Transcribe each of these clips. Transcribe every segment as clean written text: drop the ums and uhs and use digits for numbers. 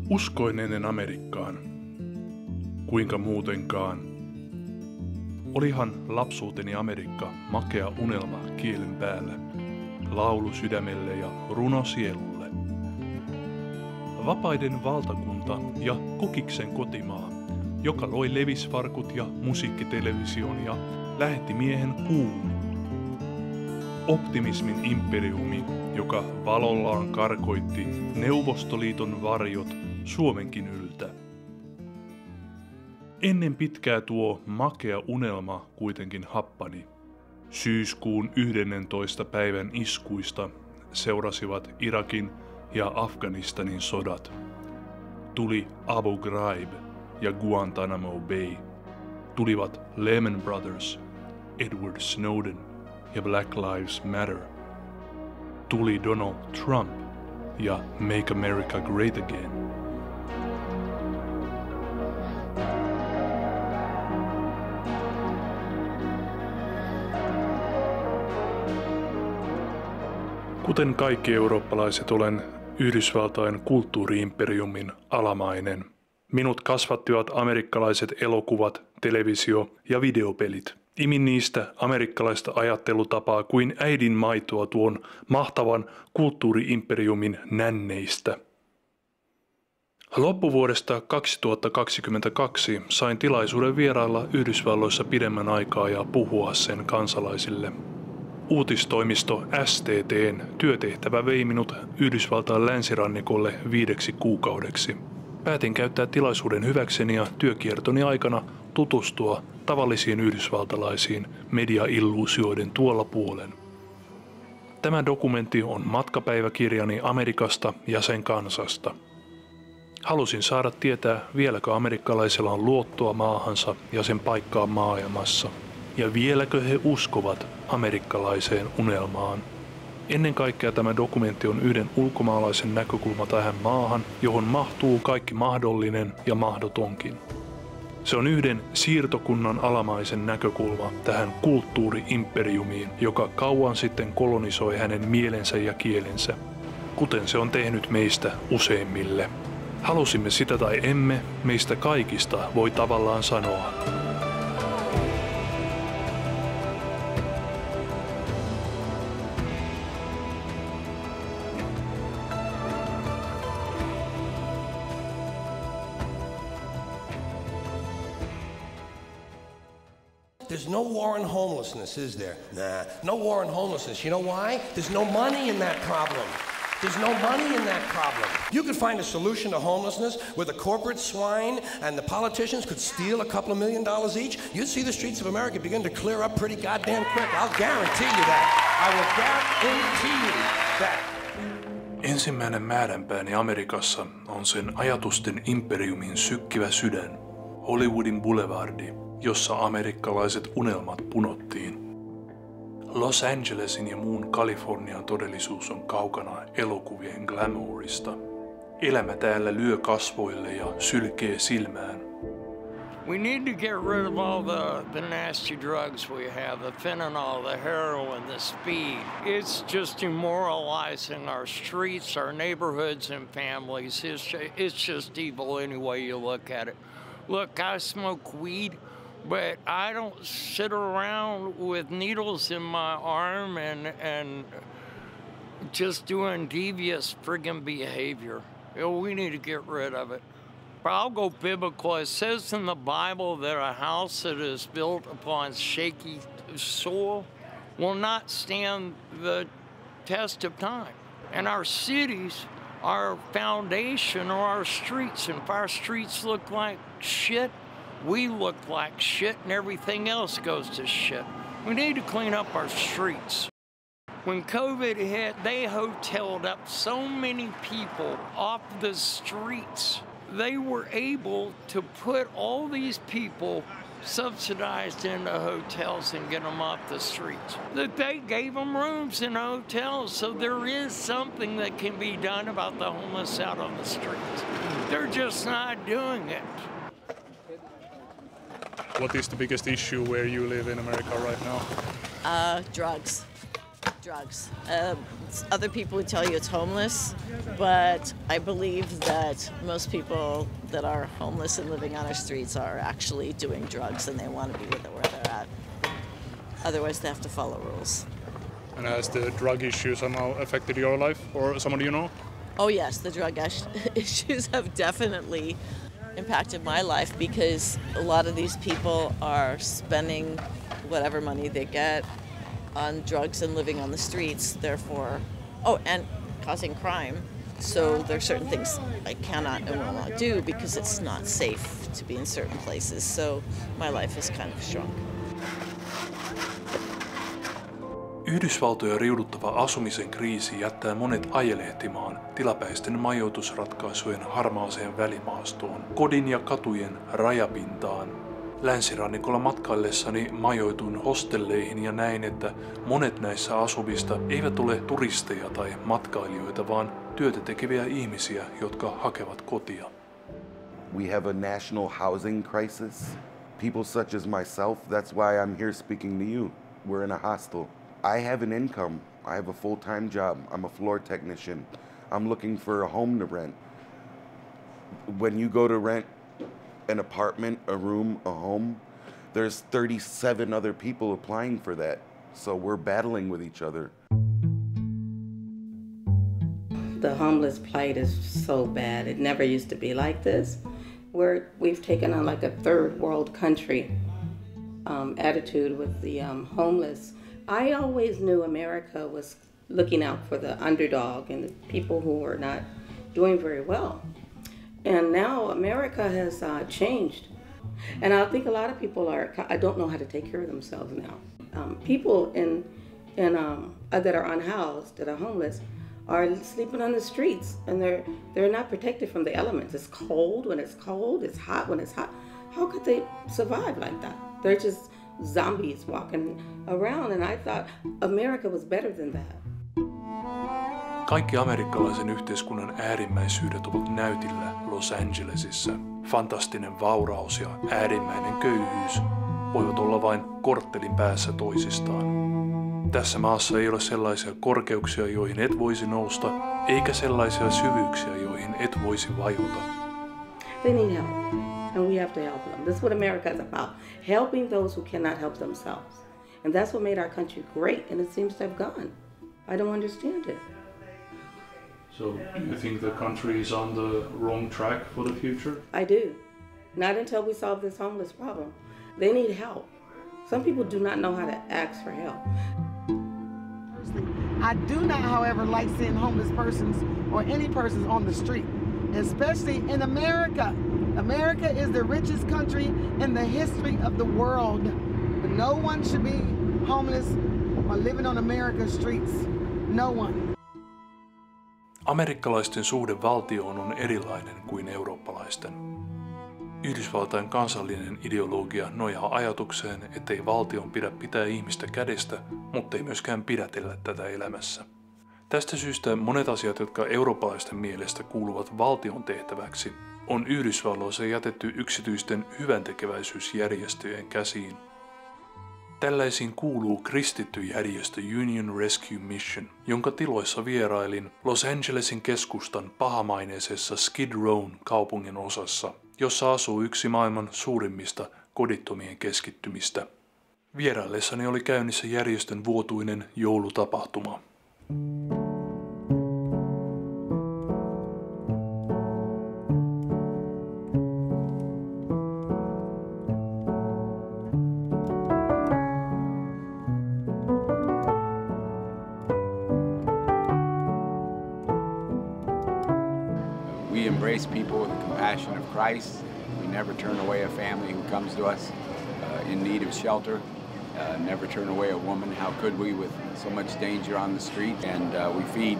Uskoin ennen Amerikkaan. Kuinka muutenkaan. Olihan lapsuuteni Amerikka makea unelma kielen päällä, laulu sydämelle ja runo sielulle. Vapaiden valtakunta ja Kokiksen kotimaa, joka loi levisfarkut ja musiikkitelevision ja lähetti miehen kuuhun. Optimismin imperiumi, joka valollaan karkoitti Neuvostoliiton varjot Suomenkin yltä. Ennen pitkää tuo makea unelma kuitenkin happani. Syyskuun 11. päivän iskuista seurasivat Irakin ja Afganistanin sodat. Tuli Abu Ghraib ja Guantanamo Bay. Tulivat Lehman Brothers, Edward Snowden ja Black Lives Matter. Tuli Donald Trump ja Make America Great Again. Kuten kaikki eurooppalaiset olen Yhdysvaltain kulttuuriimperiumin alamainen. Minut kasvattivat amerikkalaiset elokuvat, televisio ja videopelit. Imin niistä amerikkalaista ajattelutapaa kuin äidin maitoa tuon mahtavan kulttuuriimperiumin nänneistä. Loppuvuodesta 2022 sain tilaisuuden vierailla Yhdysvalloissa pidemmän aikaa ja puhua sen kansalaisille. Uutistoimisto STT:n työtehtävä vei minut Yhdysvaltain länsirannikolle 5 kuukaudeksi. Päätin käyttää tilaisuuden hyväkseni ja työkiertoni aikana tutustua tavallisiin yhdysvaltalaisiin mediailluusioiden tuolla puolen. Tämä dokumentti on matkapäiväkirjani Amerikasta ja sen kansasta. Halusin saada tietää, vieläkö amerikkalaisilla on luottoa maahansa ja sen paikkaa maailmassa. Ja vieläkö he uskovat amerikkalaiseen unelmaan. Ennen kaikkea tämä dokumentti on yhden ulkomaalaisen näkökulma tähän maahan, johon mahtuu kaikki mahdollinen ja mahdotonkin. Se on yhden siirtokunnan alamaisen näkökulma tähän kulttuuri-imperiumiin, joka kauan sitten kolonisoi hänen mielensä ja kielensä, kuten se on tehnyt meistä useimmille. Halusimme sitä tai emme, meistä kaikista voi tavallaan sanoa. There's no war on homelessness, is there? Nah, no war on homelessness. You know why? There's no money in that problem. There's no money in that problem. You could find a solution to homelessness where the corporate swine and the politicians could steal a couple of $1 million each. You'd see the streets of America begin to clear up pretty goddamn quick. I'll guarantee you that. I will guarantee you that. Ensimmäinen määränpääni Amerikassa on sen ajatusten imperiumin sykkivä sydän, Hollywoodin boulevardi, jossa amerikkalaiset unelmat punottiin. Los Angelesin ja muun Kalifornian todellisuus on kaukana elokuvien glamourista. Elämä täällä lyö kasvoille ja sylkee silmään. We need to get rid of all the nasty drugs we have, the fentanyl, the heroin, the speed. It's just demoralizing our streets, our neighborhoods and families. It's just evil any way you look at it. Look, I smoke weed, but I don't sit around with needles in my arm and just doing devious friggin' behavior. We need to get rid of it. But I'll go biblical. It says in the Bible that a house that is built upon shaky soil will not stand the test of time. And our cities, our foundation are our streets. And if our streets look like shit, we look like shit and everything else goes to shit. We need to clean up our streets. When COVID hit, they hoteled up so many people off the streets. They were able to put all these people subsidized into hotels and get them off the streets. That they gave them rooms in hotels, so there is something that can be done about the homeless out on the streets. They're just not doing it. What is the biggest issue where you live in America right now? Drugs. drugs. Other people would tell you it's homeless, but I believe that most people that are homeless and living on our streets are actually doing drugs and they want to be where they're at. Otherwise, they have to follow rules. And has the drug issue somehow affected your life or someone you know? Oh yes, the drug issues have definitely impacted my life because a lot of these people are spending whatever money they get on drugs and living on the streets, therefore, and causing crime. So there are certain things I cannot and will not do because it's not safe to be in certain places. So my life has kind of shrunk. Yhdysvaltoja riuduttava asumisen kriisi jättää monet ajelehtimaan tilapäisten majoitusratkaisujen harmaaseen välimaastoon, kodin ja katujen rajapintaan. Länsirannikolla matkaillessani majoituin hostelleihin ja näin, että monet näissä asuvista eivät ole turisteja tai matkailijoita, vaan työtä tekeviä ihmisiä, jotka hakevat kotia. We have a national housing crisis. People such as myself, that's why I'm here speaking to you. We're in a hostel. I have an income. I have a full-time job. I'm a floor technician. I'm looking for a home to rent. When you go to rent an apartment, a room, a home, there's 37 other people applying for that. So we're battling with each other. The homeless plight is so bad. It never used to be like this. We've taken on like a third world country attitude with the homeless. I always knew America was looking out for the underdog and the people who were not doing very well. And now America has changed. And I think a lot of people I don't know how to take care of themselves now. People that are unhoused, that are homeless, are sleeping on the streets and they're not protected from the elements. It's cold when it's cold, it's hot when it's hot. How could they survive like that? They're just zombies walking around, and I thought America was better than that. Kaikki amerikkalaisen yhteiskunnan äärimmäisyydet ovat näytillä Los Angelesissa. Fantastinen vauraus ja äärimmäinen köyhyys voivat olla vain korttelin päässä toisistaan. Tässä maassa ei ole sellaisia korkeuksia, joihin et voisi nousta, eikä sellaisia syvyyksiä, joihin et voisi vajota. They need help, and we have to help them. This is what America is about, helping those who cannot help themselves. And that's what made our country great, and it seems to have gone. I don't understand it. So you think the country is on the wrong track for the future? I do. Not until we solve this homeless problem. They need help. Some people do not know how to ask for help. I do not, however, like seeing homeless persons or any persons on the street, especially in America. America is the richest country in the history of the world. But no one should be homeless or living on America's streets. No one. Amerikkalaisten suhde valtioon on erilainen kuin eurooppalaisten. Yhdysvaltain kansallinen ideologia nojaa ajatukseen, ettei valtion pidä pitää ihmistä kädestä, mutta ei myöskään pidätellä tätä elämässä. Tästä syystä monet asiat, jotka eurooppalaisten mielestä kuuluvat valtion tehtäväksi, on Yhdysvalloissa jätetty yksityisten hyväntekeväisyysjärjestöjen käsiin. Tällaisiin kuuluu kristitty järjestö Union Rescue Mission, jonka tiloissa vierailin Los Angelesin keskustan pahamaineisessa Skid Rown kaupungin osassa, jossa asuu yksi maailman suurimmista kodittomien keskittymistä. Vieraillessani oli käynnissä järjestön vuotuinen joulutapahtuma. We embrace people with the compassion of Christ. We never turn away a family who comes to us in need of shelter. Never turn away a woman. How could we, with so much danger on the street? And we feed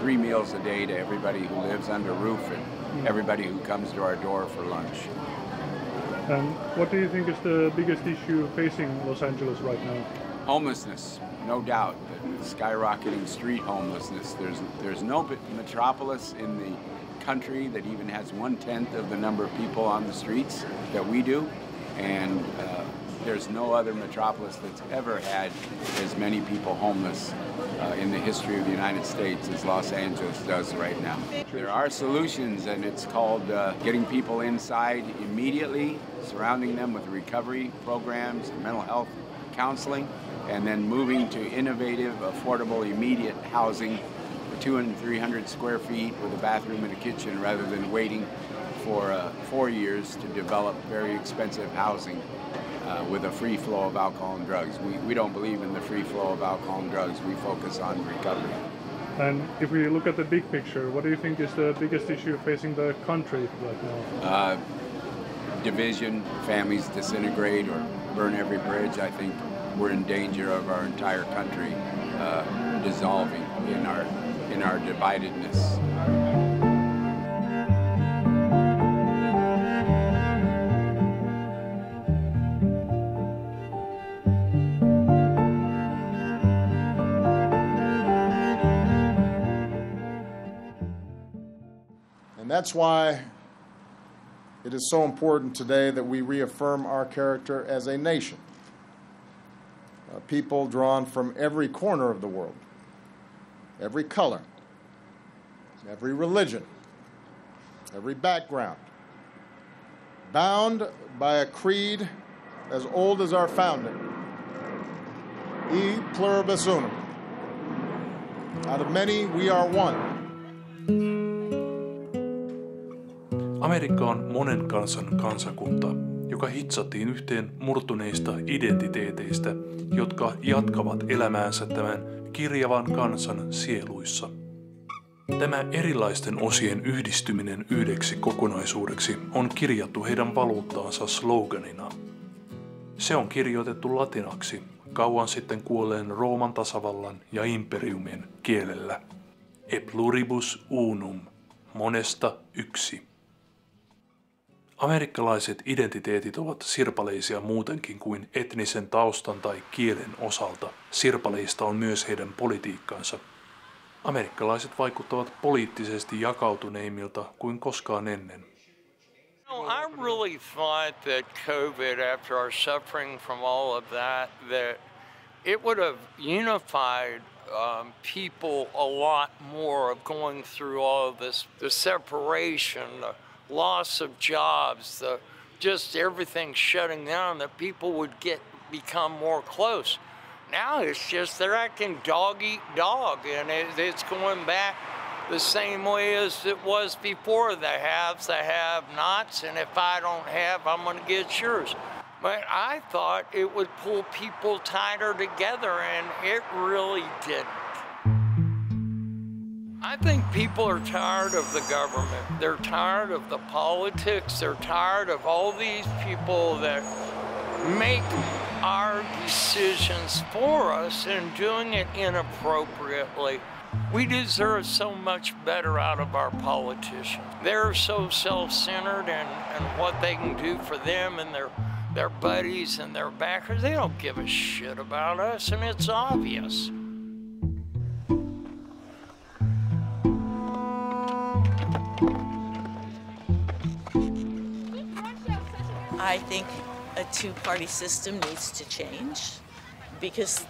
3 meals a day to everybody who lives under a roof and everybody who comes to our door for lunch. What do you think is the biggest issue facing Los Angeles right now? Homelessness, no doubt. Skyrocketing street homelessness. There's no metropolis in the country that even has 1/10 of the number of people on the streets that we do, and There's no other metropolis that's ever had as many people homeless in the history of the United States as Los Angeles does right now. There are solutions, and it's called getting people inside immediately, surrounding them with recovery programs, mental health counseling, and then moving to innovative, affordable, immediate housing for 200 and 300 square feet with a bathroom and a kitchen, rather than waiting for 4 years to develop very expensive housing with a free flow of alcohol and drugs. We don't believe in the free flow of alcohol and drugs. We focus on recovery. And if we look at the big picture, what do you think is the biggest issue facing the country right now? Division, families disintegrate or burn every bridge. I think we're in danger of our entire country dissolving in our dividedness. And that's why it is so important today that we reaffirm our character as a nation. People drawn from every corner of the world, every color, every religion, every background, bound by a creed as old as our founding, E pluribus unum. Out of many, we are one. Amerikka on monen kansan kansakunta, joka hitsattiin yhteen murtuneista identiteeteistä, jotka jatkavat elämäänsä tämän kirjavan kansan sieluissa. Tämä erilaisten osien yhdistyminen yhdeksi kokonaisuudeksi on kirjattu heidän valuuttaansa sloganina. Se on kirjoitettu latinaksi kauan sitten kuolleen Rooman tasavallan ja imperiumin kielellä. E pluribus unum, monesta yksi. Amerikkalaiset identiteetit ovat sirpaleisia muutenkin kuin etnisen taustan tai kielen osalta. Sirpaleista on myös heidän politiikkansa. Amerikkalaiset vaikuttavat poliittisesti jakautuneimmilta kuin koskaan ennen. I really thought that COVID, after our suffering from all of that it would have unified people a lot more of going through all of this, the separation, the loss of jobs, just everything shutting down, that people would become more close. Now it's just they're acting dog eat dog, and it's going back the same way as it was before. The haves, the have-nots, and if I don't have, I'm going to get yours. But I thought it would pull people tighter together, and it really didn't. I think people are tired of the government. They're tired of the politics. They're tired of all these people that make our decisions for us and doing it inappropriately. We deserve so much better out of our politicians. They're so self-centered and what they can do for them and their buddies and their backers. They don't give a shit about us, and it's obvious. I think a two-party system needs to change because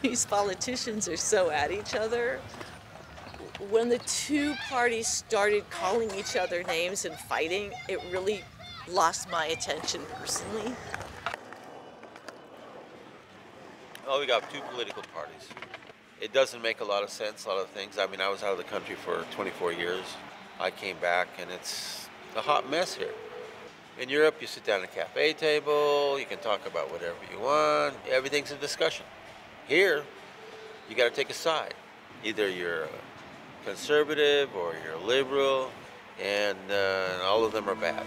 these politicians are so at each other. When the two parties started calling each other names and fighting, it really lost my attention personally. Oh, we got two political parties. It doesn't make a lot of sense, a lot of things. I mean, I was out of the country for 24 years. I came back and it's a hot mess here. In Europe, you sit down at a cafe table, you can talk about whatever you want, everything's a discussion. Here, you got to take a side. Either you're conservative or you're liberal, and all of them are bad.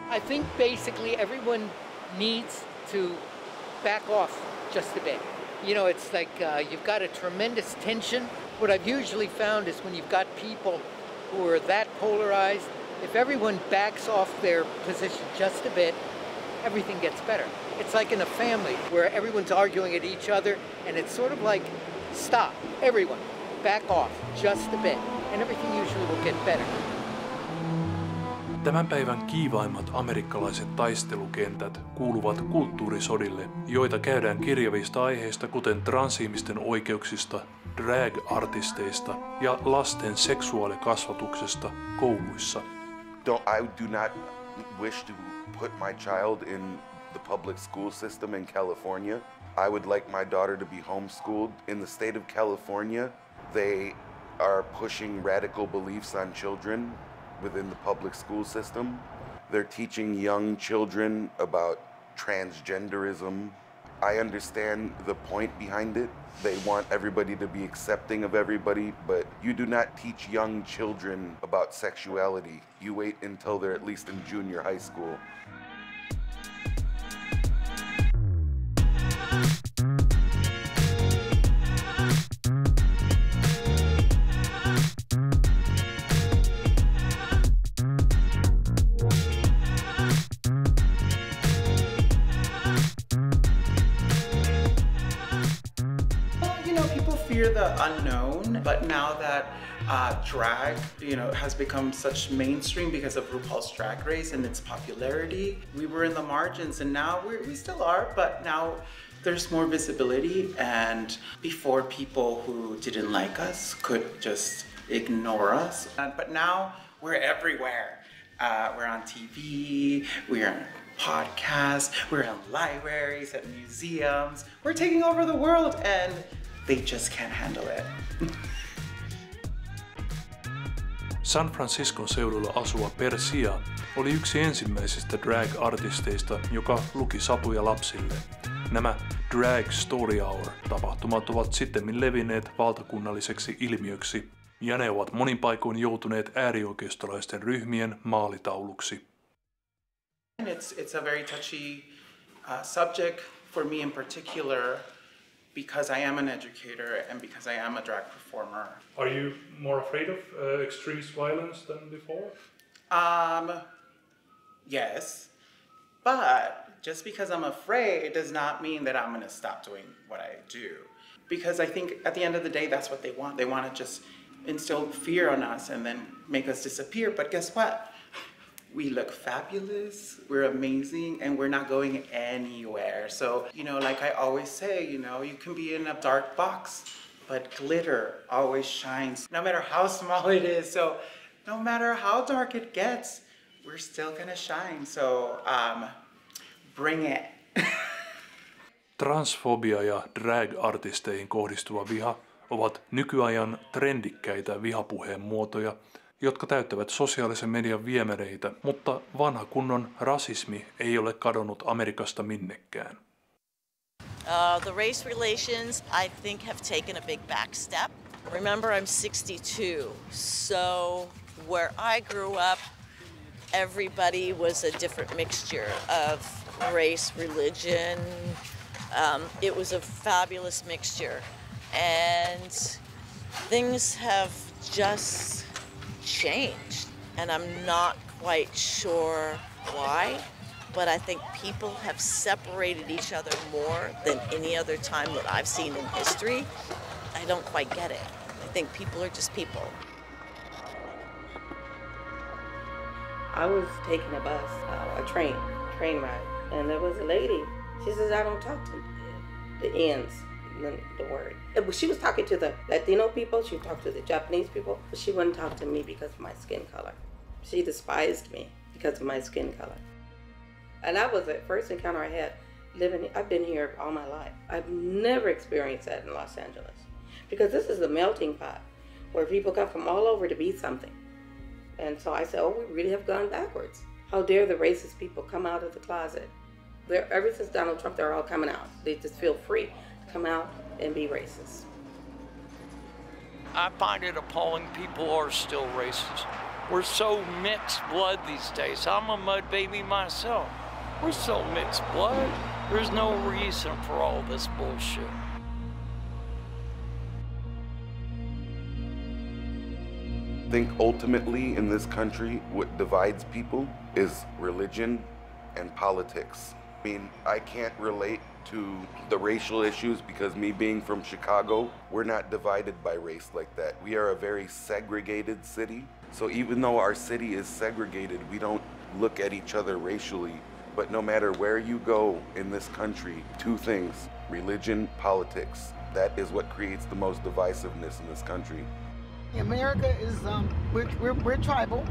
I think basically everyone needs to back off just a bit. You know, it's like you've got a tremendous tension. What I've usually found is when you've got people who are that polarized, if everyone backs off their position just a bit, everything gets better. It's like in a family where everyone's arguing at each other, and it's sort of like, stop, everyone, back off just a bit, and everything usually will get better. Tämän päivän kiivaimmat amerikkalaiset taistelukentät kuuluvat kulttuurisodille, joita käydään kirjavista aiheista kuten transihmisten oikeuksista, drag-artisteista ja lasten seksuaalikasvatuksesta kouluissa. I do not wish to put my child in the public school system in California. I would like my daughter to be homeschooled. In the state of California, they are pushing radical beliefs on children within the public school system. They're teaching young children about transgenderism. I understand the point behind it. They want everybody to be accepting of everybody, but you do not teach young children about sexuality. You wait until they're at least in junior high school. Fear the unknown, but now that drag, has become such mainstream because of RuPaul's Drag Race and its popularity, we were in the margins, and now we still are, but now there's more visibility. And before, people who didn't like us could just ignore us, but now we're everywhere. We're on TV, we're on podcasts, we're in libraries, at museums. We're taking over the world, and they just can't handle it. San Franciscon seudulla asuva Persia oli yksi ensimmäisistä drag-artisteista, joka luki satuja lapsille. Nämä Drag Story Hour-tapahtumat ovat sittemmin levinneet valtakunnalliseksi ilmiöksi, ja ne ovat monin paikoin joutuneet äärioikeistolaisten ryhmien maalitauluksi. It's a very touchy subject for me in particular, because I am an educator and because I am a drag performer. Are you more afraid of extremist violence than before? Yes, but just because I'm afraid does not mean that I'm gonna stop doing what I do. Because I think at the end of the day, that's what they want. They want to just instill fear on us and then make us disappear. But guess what? We look fabulous, we're amazing, and we're not going anywhere. So, like I always say, you can be in a dark box, but glitter always shines, no matter how small it is. So, no matter how dark it gets, we're still gonna shine. So, bring it. Transfobia ja drag-artisteihin kohdistuva viha ovat nykyajan trendikkäitä vihapuheen muotoja, jotka täyttävät sosiaalisen median viemäreitä, mutta vanha kunnon rasismi ei ole kadonnut Amerikasta minnekään. The race relations, I think, have taken a big back step. Remember, I'm 62, so where I grew up, everybody was a different mixture of race, religion. It was a fabulous mixture, and things have just changed, and I'm not quite sure why, but I think people have separated each other more than any other time that I've seen in history. I don't quite get it. I think people are just people. I was taking a bus, a train ride, and there was a lady. She says, I don't talk to the ends. The word. She was talking to the Latino people, she talked to the Japanese people, but she wouldn't talk to me because of my skin color. She despised me because of my skin color. And that was the first encounter I had I've been here all my life. I've never experienced that in Los Angeles. Because this is a melting pot where people come from all over to be something. And so I said, we really have gone backwards. How dare the racist people come out of the closet? Ever since Donald Trump, they're all coming out. They just feel free to come out and be racist. I find it appalling people are still racist. We're so mixed blood these days. I'm a mud baby myself. We're so mixed blood. There's no reason for all this bullshit. I think ultimately in this country, what divides people is religion and politics. I mean, I can't relate to the racial issues because me being from Chicago, we're not divided by race like that. We are a very segregated city. So even though our city is segregated, we don't look at each other racially. But no matter where you go in this country, two things, religion, politics. That is what creates the most divisiveness in this country. America is, we're tribal.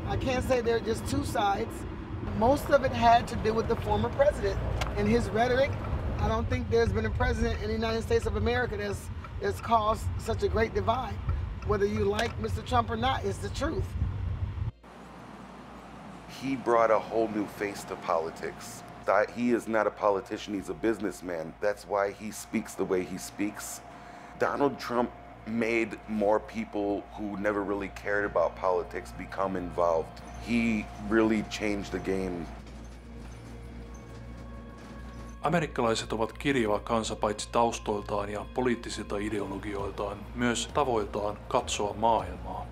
I can't say there are just two sides. Most of it had to do with the former president and his rhetoric. I don't think there's been a president in the United States of America that's caused such a great divide. Whether you like Mr. Trump or not, it's the truth. He brought a whole new face to politics. He is not a politician, he's a businessman. That's why he speaks the way he speaks. Donald Trump made more people who never really cared about politics become involved. He really changed the game. Amerikkalaiset ovat kirjava kansa paitsi taustoiltaan ja poliittisilta ideologioiltaan, myös tavoiltaan katsoa maailmaa.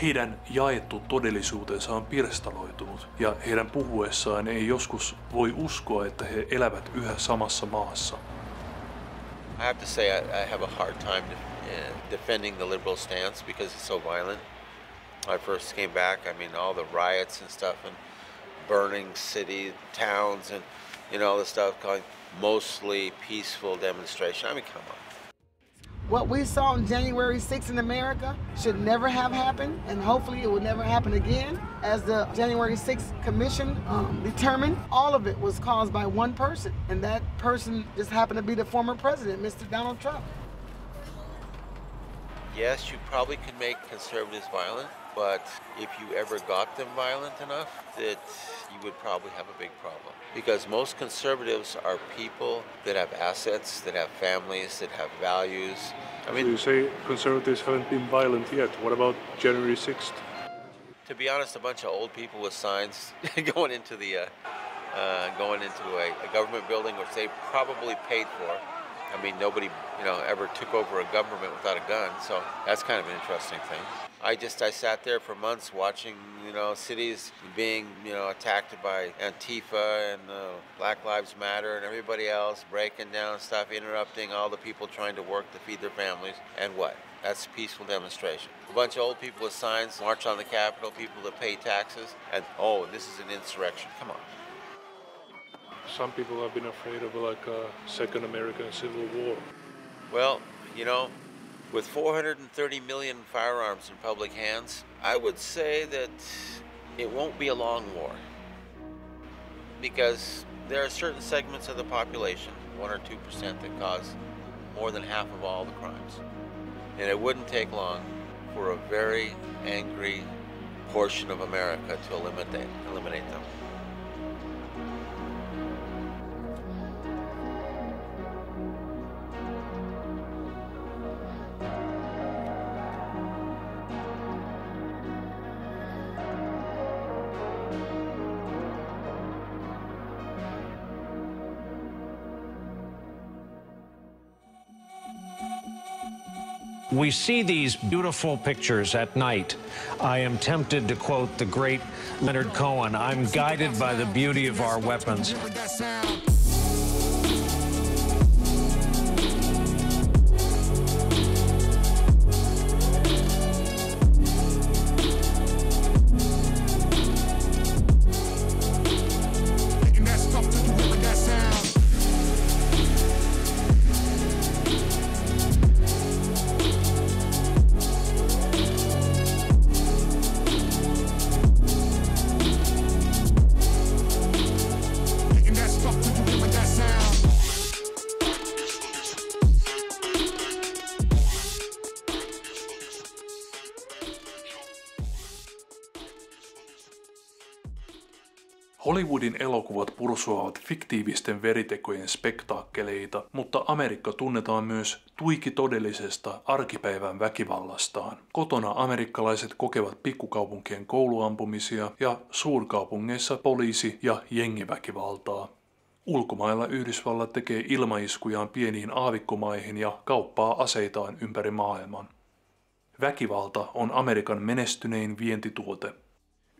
Heidän jaettu todellisuutensa on pirstaloitunut ja heidän puhuessaan ei joskus voi uskoa, että he elävät yhä samassa maassa. I have to say I have a hard time defending the liberal stance because it's so violent. When I first came back, I mean, all the riots and stuff and burning city, towns and, you know, all the stuff, calling mostly peaceful demonstration. I mean, come on. What we saw on January 6th in America should never have happened, and hopefully it will never happen again. As the January 6th Commission determined, all of it was caused by one person, and that person just happened to be the former president, Mr. Donald Trump. Yes, you probably could make conservatives violent, but if you ever got them violent enough, that you would probably have a big problem. Because most conservatives are people that have assets, that have families, that have values. I mean, you say conservatives haven't been violent yet. What about January 6th? To be honest, a bunch of old people with signs going into a government building, which they probably paid for. I mean, nobody, ever took over a government without a gun, so that's kind of an interesting thing. I sat there for months watching, cities being, attacked by Antifa and Black Lives Matter and everybody else, breaking down stuff, interrupting all the people trying to work to feed their families. And what? That's peaceful demonstration. A bunch of old people with signs march on the Capitol, people that pay taxes, and this is an insurrection. Come on. Some people have been afraid of a second American Civil War. Well, with 430 million firearms in public hands, I would say that it won't be a long war. Because there are certain segments of the population, 1 or 2%, that cause more than half of all the crimes. And it wouldn't take long for a very angry portion of America to eliminate them. We see these beautiful pictures at night. I am tempted to quote the great Leonard Cohen, "I'm guided by the beauty of our weapons." Hollywoodin elokuvat pursuavat fiktiivisten veritekojen spektaakkeleita, mutta Amerikka tunnetaan myös tuiki todellisesta arkipäivän väkivallastaan. Kotona amerikkalaiset kokevat pikkukaupunkien kouluampumisia ja suurkaupungeissa poliisi- ja jengiväkivaltaa. Ulkomailla Yhdysvallat tekee ilmaiskujaan pieniin aavikkomaihin ja kauppaa aseitaan ympäri maailman. Väkivalta on Amerikan menestynein vientituote.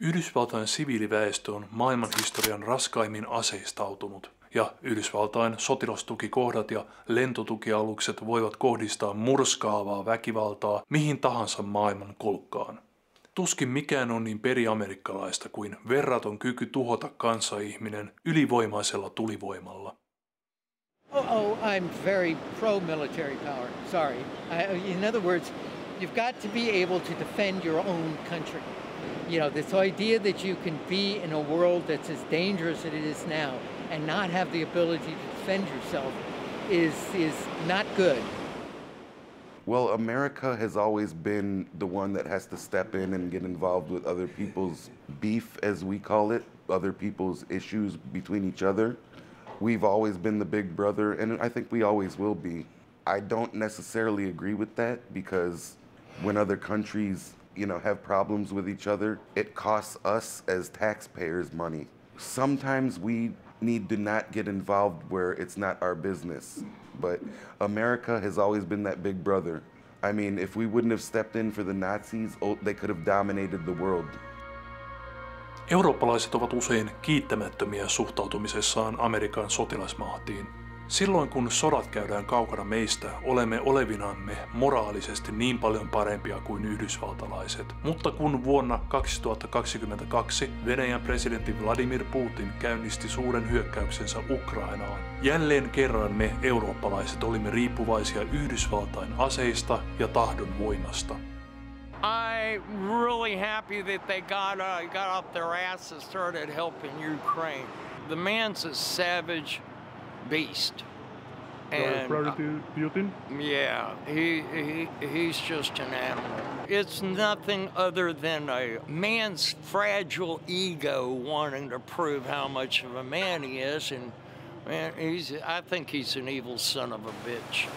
Yhdysvaltain siviiliväestö on maailmanhistorian raskaimmin aseistautunut ja Yhdysvaltain sotilastukikohdat ja lentotukialukset voivat kohdistaa murskaavaa väkivaltaa mihin tahansa maailman kolkkaan. Tuskin mikään on niin periamerikkalaista kuin verraton kyky tuhota kanssaihminen ylivoimaisella tulivoimalla. I'm very pro-military power. Sorry. In other words, you've got to be able to defend your own country. You know, this idea that you can be in a world that's as dangerous as it is now and not have the ability to defend yourself is not good. Well, America has always been the one that has to step in and get involved with other people's beef, as we call it, other people's issues between each other. We've always been the big brother, and I think we always will be. I don't necessarily agree with that because when other countries, have problems with each other, it costs us as taxpayers money. Sometimes we need to not get involved where it's not our business. But America has always been that big brother. I mean, if we wouldn't have stepped in for the Nazis, they could have dominated the world. Eurooppalaiset ovat usein kiittämättömiä suhtautumisessaan Amerikan sotilasmahtiin. Silloin kun sodat käydään kaukana meistä, olemme olevinamme moraalisesti niin paljon parempia kuin yhdysvaltalaiset. Mutta kun vuonna 2022 Venäjän presidentti Vladimir Putin käynnisti suuren hyökkäyksensä Ukrainaan, jälleen kerran me eurooppalaiset olimme riippuvaisia Yhdysvaltain aseista ja tahdon voimasta. I'm really happy that they got off their ass and started helping Ukraine. The man's a savage beast. And Putin? Yeah, he's just an animal. It's nothing other than a man's fragile ego wanting to prove how much of a man he is, and man, I think he's an evil son of a bitch.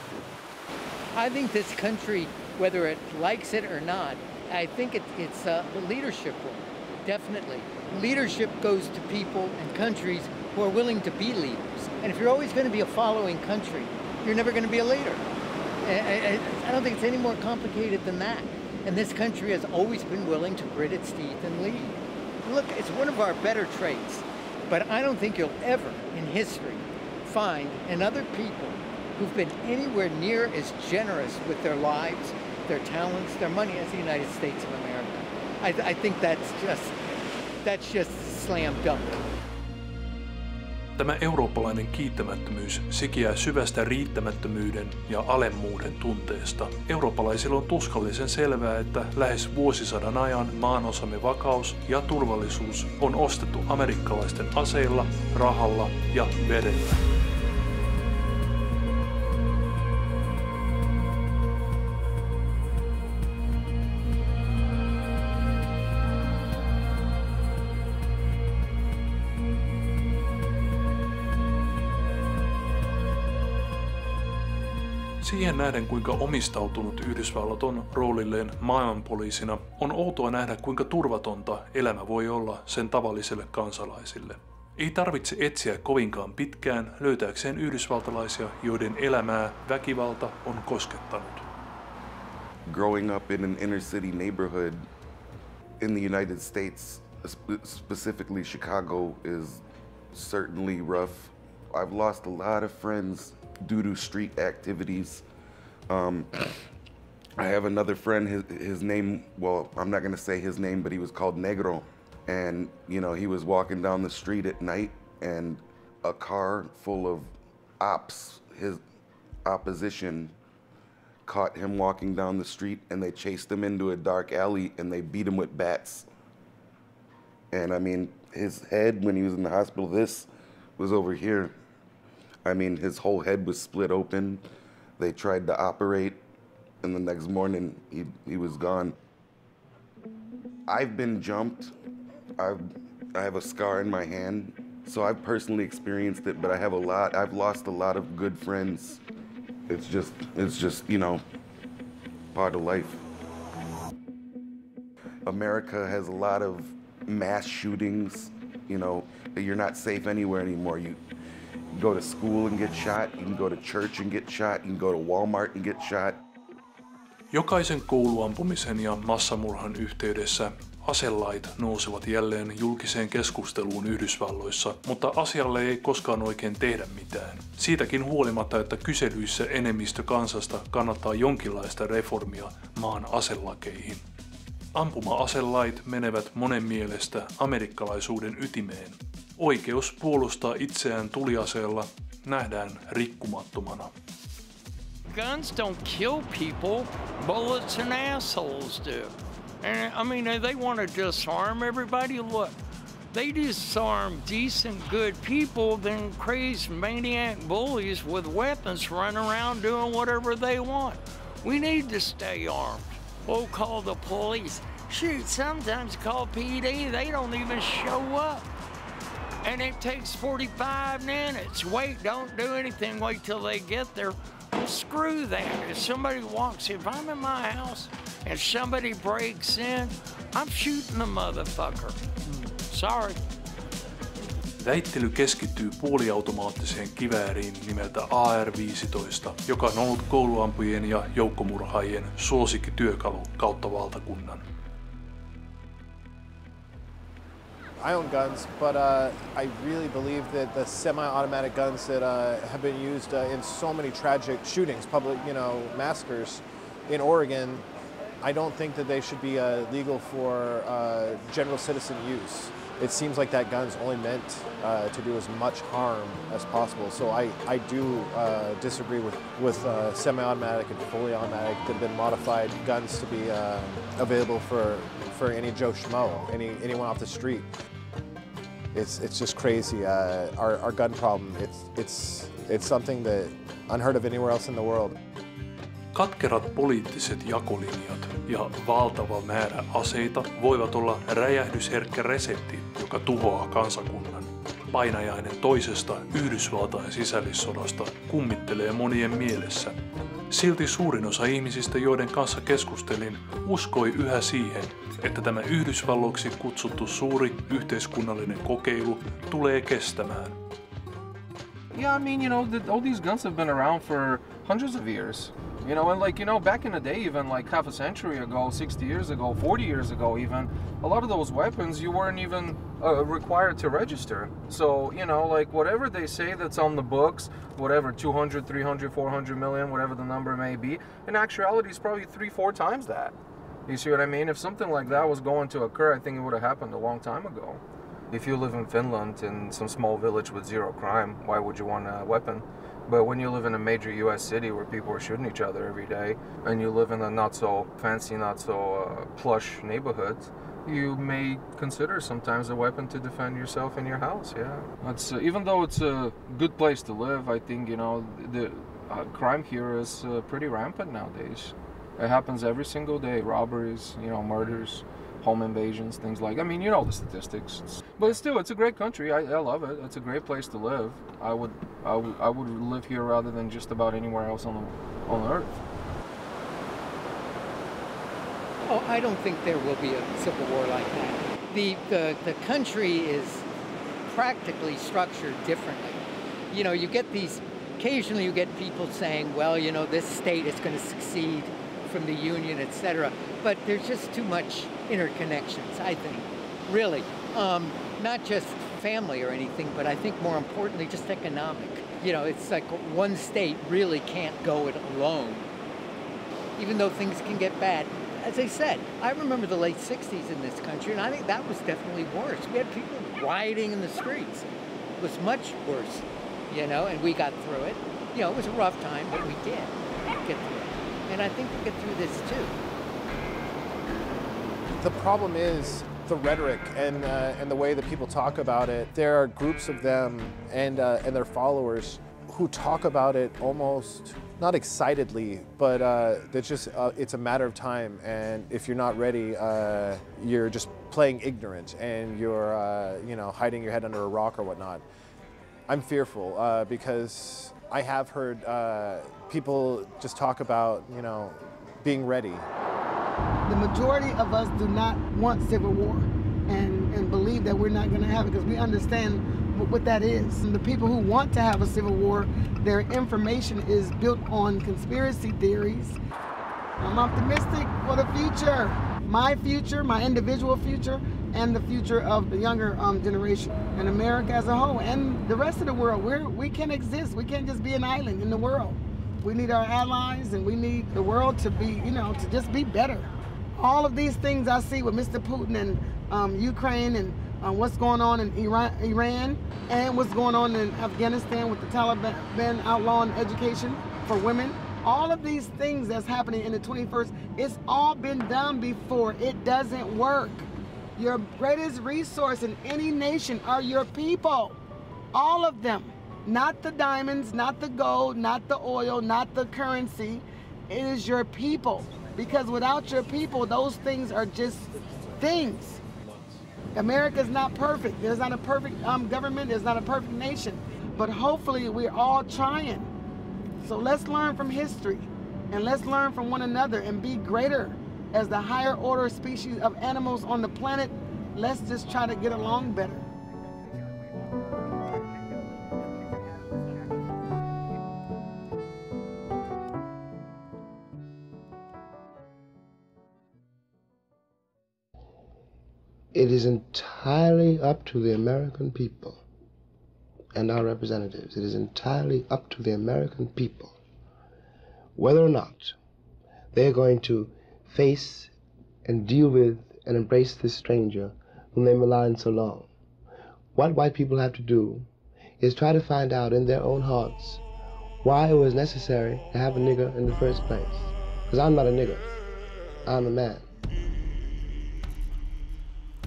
I think this country, whether it likes it or not, I think it's a leadership role, definitely. Leadership goes to people and countries who are willing to be leaders. And if you're always going to be a following country, you're never going to be a leader. I don't think it's any more complicated than that. And this country has always been willing to grit its teeth and lead. Look, it's one of our better traits. But I don't think you'll ever in history find another people who've been anywhere near as generous with their lives, their talents, their money as the United States of America. I think that's just slam dunk. Tämä eurooppalainen kiittämättömyys sikiää syvästä riittämättömyyden ja alemmuuden tunteesta. Eurooppalaisilla on tuskallisen selvää, että lähes vuosisadan ajan maanosamme vakaus ja turvallisuus on ostettu amerikkalaisten aseilla, rahalla ja verellä. Siihen nähden, kuinka omistautunut Yhdysvallat on roolilleen maailmanpoliisina, on outoa nähdä, kuinka turvatonta elämä voi olla sen tavallisille kansalaisille. Ei tarvitse etsiä kovinkaan pitkään löytääkseen yhdysvaltalaisia, joiden elämää väkivalta on koskettanut. Growing up in an inner city neighborhood in the United States, specifically Chicago, is certainly rough. I've lost a lot of friends due to street activities. I have another friend, his name, well, I'm not gonna say his name, but he was called Negro. And, he was walking down the street at night and a car full of ops, his opposition, caught him walking down the street and they chased him into a dark alley and they beat him with bats. And I mean, his head, when he was in the hospital, this was over here. I mean, his whole head was split open. They tried to operate, and the next morning he was gone. I've been jumped. I have a scar in my hand, so I've personally experienced it. But I've lost a lot of good friends. It's just part of life. America has a lot of mass shootings. You're not safe anywhere anymore. You go to school and get shot, you can go to church and get shot, you can go to Walmart and get shot. Jokaisen kouluampumisen ja massamurhan yhteydessä Aselait nousevat jälleen julkiseen keskusteluun Yhdysvalloissa, mutta asialle ei koskaan oikein tehdä mitään. Siitäkin huolimatta, että kyselyissä enemmistö kansasta kannattaa jonkinlaista reformia maan aselakeihin. Ampuma-aselait menevät monen mielestä amerikkalaisuuden ytimeen. Oikeus puolustaa itseään tuliaseella nähdään rikkumattomana. Guns don't kill people, bullets and assholes do. And I mean, they want to disarm everybody. Look, they disarm decent, good people, then crazy maniac bullies with weapons run around doing whatever they want. We need to stay armed. We'll call the police. Shoot, sometimes call PD. They don't even show up. And it takes 45 minutes. Wait, don't do anything. Wait till they get there. Well, screw that. If somebody walks, if I'm in my house and somebody breaks in, I'm shooting the motherfucker. Sorry. Väittely keskittyy puoliautomaattiseen kivääriin nimeltä AR-15, joka on ollut kouluampujien ja joukkomurhaajien suosikkityökalu kautta valtakunnan. I own guns, but I really believe that the semi-automatic guns that have been used in so many tragic shootings, public, massacres in Oregon, I don't think that they should be legal for general citizen use. It seems like that gun's only meant to do as much harm as possible. So I do disagree with semi-automatic and fully automatic that have been modified guns to be available for any Joe Schmo, anyone off the street. It's just crazy. Our gun problem, it's something that unheard of anywhere else in the world. Katkerat poliittiset jakolinjat ja valtava määrä aseita voivat olla räjähdysherkkä resepti, joka tuhoaa kansakunnan. Painajainen toisesta Yhdysvaltain sisällissodasta kummittelee monien mielessä. Silti suurin osa ihmisistä, joiden kanssa keskustelin, uskoi yhä siihen, että tämä Yhdysvalloiksi kutsuttu suuri yhteiskunnallinen kokeilu tulee kestämään. Yeah, I mean, all these guns have been around for hundreds of years. And back in the day, even like half a century ago, 60 years ago, 40 years ago even, a lot of those weapons you weren't even required to register. So, whatever they say that's on the books, whatever, 200, 300, 400 million, whatever the number may be, in actuality it's probably 3-4 times that. You see what I mean? If something like that was going to occur, I think it would have happened a long time ago. If you live in Finland in some small village with zero crime, why would you want a weapon? But when you live in a major US city where people are shooting each other every day, and you live in a not so fancy, not so plush neighborhoods, you may consider sometimes a weapon to defend yourself in your house, yeah. It's, even though it's a good place to live, I think, the crime here is pretty rampant nowadays. It happens every single day, robberies, murders, home invasions, things like, the statistics. But it's a great country. I love it. It's a great place to live. I would live here rather than just about anywhere else on earth. Oh, I don't think there will be a civil war like that. The country is practically structured differently. Occasionally you get people saying, well, this state is going to succeed from the union, etc. But there's just too much interconnections, I think, really. Not just family or anything, but I think more importantly, just economic. It's like one state really can't go it alone, even though things can get bad. As I said, I remember the late 60s in this country, and I think that was definitely worse. We had people rioting in the streets. It was much worse, and we got through it. It was a rough time, but we did get through it. And I think we'll get through this too. The problem is the rhetoric and the way that people talk about it. There are groups of them and their followers who talk about it almost not excitedly, but it's a matter of time. And if you're not ready, you're just playing ignorant and you're hiding your head under a rock or whatnot. I'm fearful because I have heard people just talk about being ready. The majority of us do not want civil war and believe that we're not going to have it because we understand what that is. And the people who want to have a civil war, their information is built on conspiracy theories. I'm optimistic for the future. My future, my individual future, and the future of the younger generation and America as a whole and the rest of the world. We can exist. We can't just be an island in the world. We need our allies and we need the world to be, to just be better. All of these things I see with Mr. Putin and Ukraine and what's going on in Iran and what's going on in Afghanistan with the Taliban outlawing education for women. All of these things that's happening in the 21st, it's all been done before. It doesn't work. Your greatest resource in any nation are your people. All of them. Not the diamonds, not the gold, not the oil, not the currency. It is your people. Because without your people, those things are just things. America's not perfect. There's not a perfect government. There's not a perfect nation. But hopefully we're all trying. So let's learn from history and let's learn from one another and be greater as the higher order species of animals on the planet. Let's just try to get along better. It is entirely up to the American people and our representatives. It is entirely up to the American people whether or not they're going to face and deal with and embrace this stranger whom they maligned so long. What white people have to do is try to find out in their own hearts why it was necessary to have a nigger in the first place. Because I'm not a nigger, I'm a man.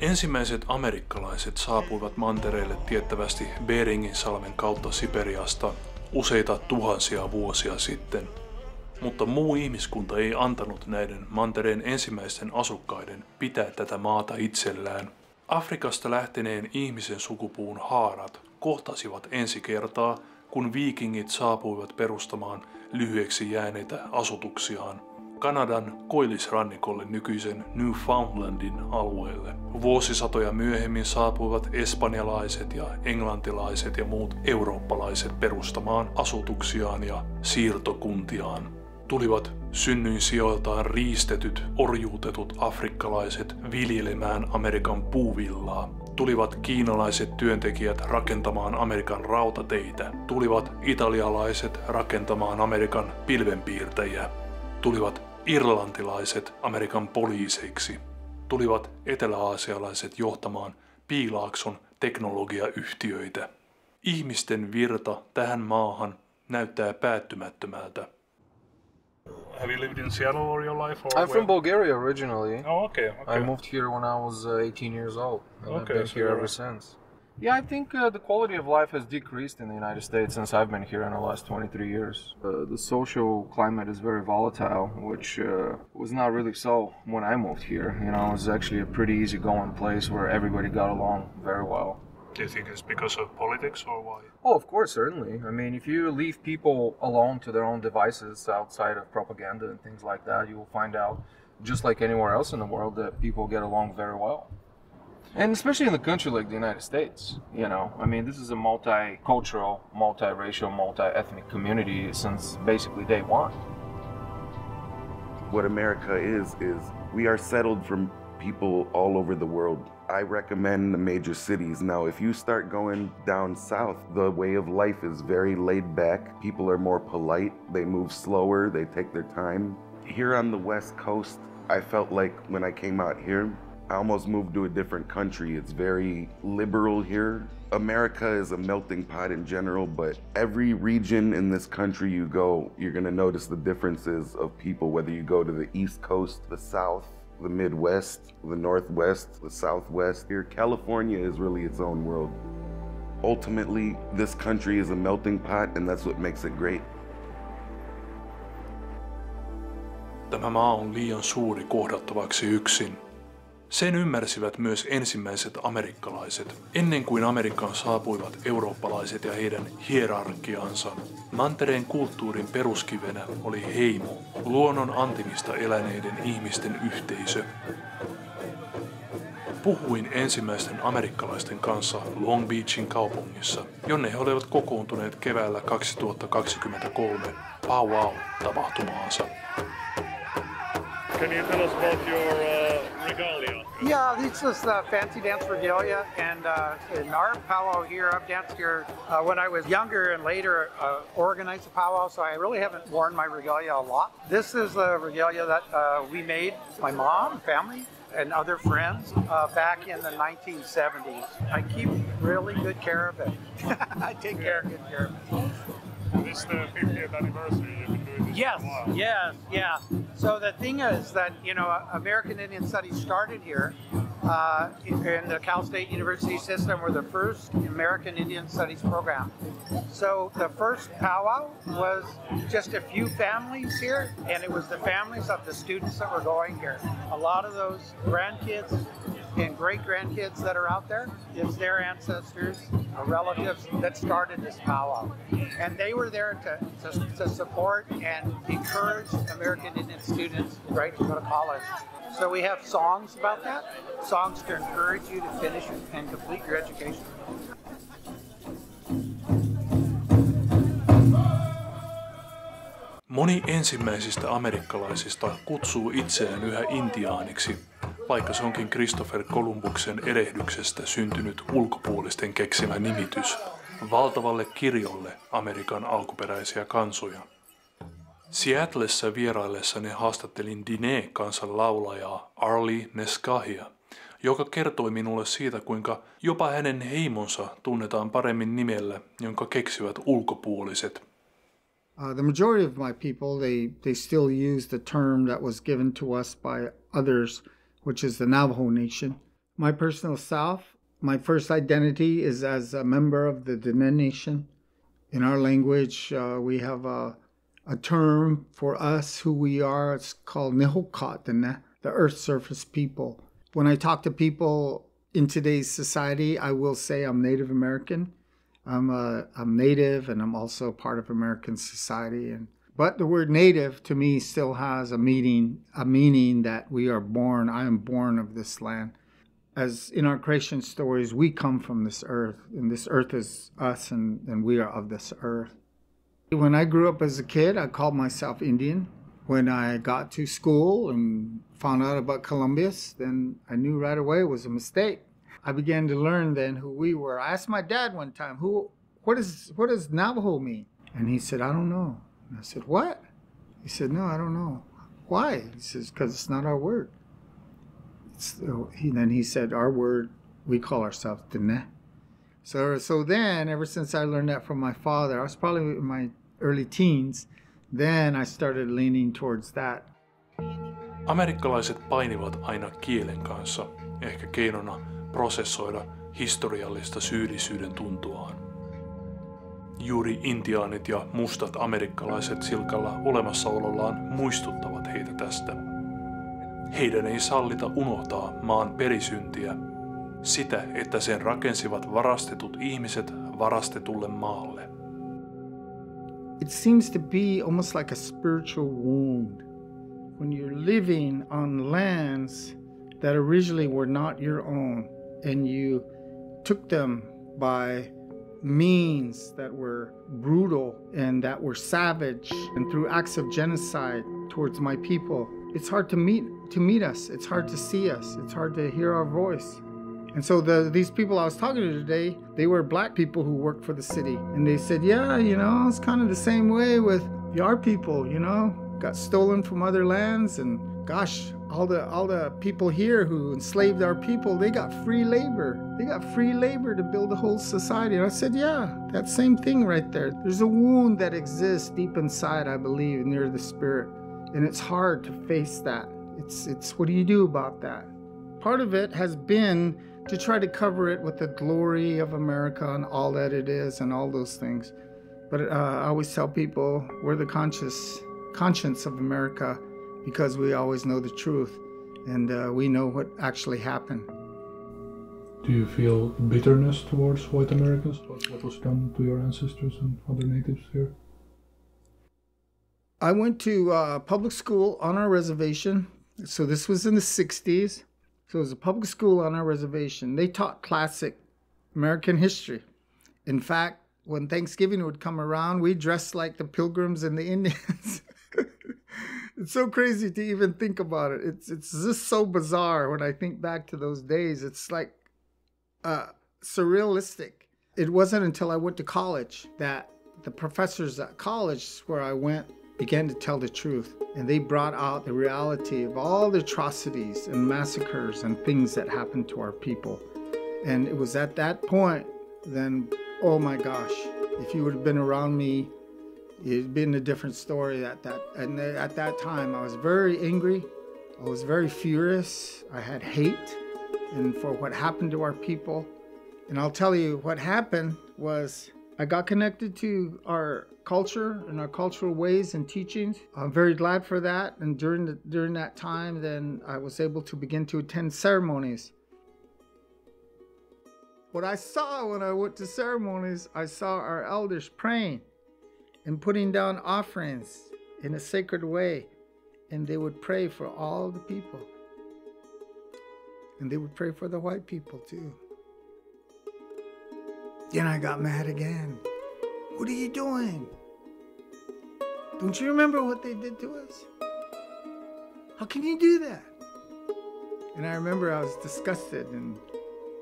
Ensimmäiset amerikkalaiset saapuivat mantereelle tiettävästi Beringinsalmen kautta Siperiasta useita tuhansia vuosia sitten. Mutta muu ihmiskunta ei antanut näiden mantereen ensimmäisten asukkaiden pitää tätä maata itsellään. Afrikasta lähteneen ihmisen sukupuun haarat kohtasivat ensi kertaa, kun viikingit saapuivat perustamaan lyhyeksi jääneitä asutuksiaan Kanadan koillisrannikolle nykyisen Newfoundlandin alueelle. Vuosisatoja myöhemmin saapuivat espanjalaiset ja englantilaiset ja muut eurooppalaiset perustamaan asutuksiaan ja siirtokuntiaan. Tulivat synnyinsijoiltaan riistetyt, orjuutetut afrikkalaiset viljelemään Amerikan puuvillaa. Tulivat kiinalaiset työntekijät rakentamaan Amerikan rautateitä. Tulivat italialaiset rakentamaan Amerikan pilvenpiirtäjiä. Tulivat irlantilaiset Amerikan poliiseiksi. Tulivat eteläaasialaiset johtamaan Piilaakson teknologiayhtiöitä. Ihmisten virta tähän maahan näyttää päättymättömältä. Have you lived in Seattle all your life? Or I'm from Bulgaria originally. Oh, okay. I moved here when I was 18 years old. And I've been here ever since. Yeah, I think the quality of life has decreased in the United States since I've been here in the last 23 years. The social climate is very volatile, which was not really so when I moved here. You know, it was actually a pretty easygoing place where everybody got along very well. Do you think it's because of politics or why? Oh, of course, certainly. I mean, if you leave people alone to their own devices outside of propaganda and things like that, you will find out, just like anywhere else in the world, that people get along very well. And especially in a country like the United States, you know, I mean, this is a multicultural, multiracial, multi-ethnic community since basically day one. What America is we are settled from people all over the world. I recommend the major cities. Now, if you start going down south, the way of life is very laid back. People are more polite. They move slower. They take their time. Here on the West Coast, I felt like when I came out here, I almost moved to a different country. It's very liberal here. America is a melting pot in general, but every region in this country you go, you're gonna notice the differences of people, whether you go to the East Coast, the South, the Midwest, the Northwest, the Southwest. Here, California is really its own world. Ultimately, this country is a melting pot, and that's what makes it great. Tämä maa on liian suuri kohdattavaksi yksin. Sen ymmärsivät myös ensimmäiset amerikkalaiset, ennen kuin Amerikkaan saapuivat eurooppalaiset ja heidän hierarkiansa. Mantereen kulttuurin peruskivenä oli heimo, luonnon antimista eläneiden ihmisten yhteisö. Puhuin ensimmäisten amerikkalaisten kanssa Long Beachin kaupungissa, jonne he olivat kokoontuneet keväällä 2023 Pow Wow -tapahtumaansa. Can you tell us about your regalia? Yeah, this is the fancy dance regalia, and in our powwow here, I've danced here when I was younger and later organized a powwow, so I really haven't worn my regalia a lot. This is the regalia that we made, my mom, family, and other friends back in the 1970s. I keep really good care of it. I take good care of it. This is the 50th anniversary. You've been doing this Yes, for a while. yeah. So the thing is that, you know, American Indian Studies started here in the Cal State University system. We're the first American Indian Studies program. So the first powwow was just a few families here, and it was the families of the students that were going here. A lot of those grandkids and great-grandkids that are out there, it's their ancestors, relatives that started this powwow. And they were there to support and encourage American Indian students, right, to go to college. So we have songs about that, songs to encourage you to finish and complete your education. Moni ensimmäisistä amerikkalaisista kutsuu itseään yhä intiaaniksi, vaikka se onkin Christopher Columbuksen erehdyksestä syntynyt ulkopuolisten keksimä nimitys valtavalle kirjolle Amerikan alkuperäisiä kansoja. Seattlessa vieraillessani haastattelin Diné-kansan laulajaa Arlie Neskahia, joka kertoi minulle siitä, kuinka jopa hänen heimonsa tunnetaan paremmin nimellä, jonka keksivät ulkopuoliset. The majority of my people, they still use the term that was given to us by others, which is the Navajo Nation. My personal self, my first identity is as a member of the Diné Nation. In our language, we have a term for us, who we are. It's called Nihokot, the earth surface people. When I talk to people in today's society, I will say I'm Native American. I'm Native, and I'm also part of American society. But the word Native to me still has a meaning that we are born. I am born of this land. As in our creation stories, we come from this earth, and this earth is us, and we are of this earth. When I grew up as a kid, I called myself Indian. When I got to school and found out about Columbus, then I knew right away it was a mistake. I began to learn then who we were. I asked my dad one time, what does Navajo mean? And he said, I don't know. And I said, what? He said, no, I don't know. Why? He says, because it's not our word. Then he said, our word, we call ourselves Diné. So then, ever since I learned that from my father, I was probably in my early teens, then I started leaning towards that. Amerikkalaiset painivat aina kielen kanssa, ehkä keinona prosessoida historiallista syyllisyyden tuntuaan. Juuri intiaanit ja mustat amerikkalaiset silkalla olemassaolollaan muistuttavat heitä tästä. Heidän ei sallita unohtaa maan perisyntiä, sitä, että sen rakensivat varastetut ihmiset varastetulle maalle. It seems to be almost like a spiritual wound when you're living on lands that originally were not your own, and you took them by means that were brutal and that were savage, and through acts of genocide towards my people. It's hard to meet us. It's hard to see us. It's hard to hear our voice. And so these people I was talking to today, they were black people who worked for the city. And they said, yeah, it's kind of the same way with our people, got stolen from other lands. And gosh, all the people here who enslaved our people, they got free labor. They got free labor to build a whole society. And I said, yeah, that same thing right there. There's a wound that exists deep inside, I believe, near the spirit. And it's hard to face that. It's what do you do about that? Part of it has been to try to cover it with the glory of America and all that it is and all those things. But I always tell people we're the conscience of America, because we always know the truth, and we know what actually happened. Do you feel bitterness towards white Americans, towards what was done to your ancestors and other natives here? I went to public school on our reservation. So this was in the 60s. So it was a public school on our reservation. They taught classic American history. In fact, when Thanksgiving would come around, we dressed like the Pilgrims and the Indians. It's so crazy to even think about it. It's just so bizarre when I think back to those days. It's like surrealistic. It wasn't until I went to college that the professors at college where I went began to tell the truth. And they brought out the reality of all the atrocities and massacres and things that happened to our people. And it was at that point, then, oh my gosh, if you would have been around me, it'd been a different story at that time. I was very angry. I was very furious. I had hate and for what happened to our people. And I'll tell you what happened was I got connected to our culture and our cultural ways and teachings. I'm very glad for that. And during that time, then I was able to begin to attend ceremonies. What I saw when I went to ceremonies, I saw our elders praying and putting down offerings in a sacred way. And they would pray for all the people. And they would pray for the white people too. Then I got mad again. What are you doing? Don't you remember what they did to us? How can you do that? And I remember I was disgusted and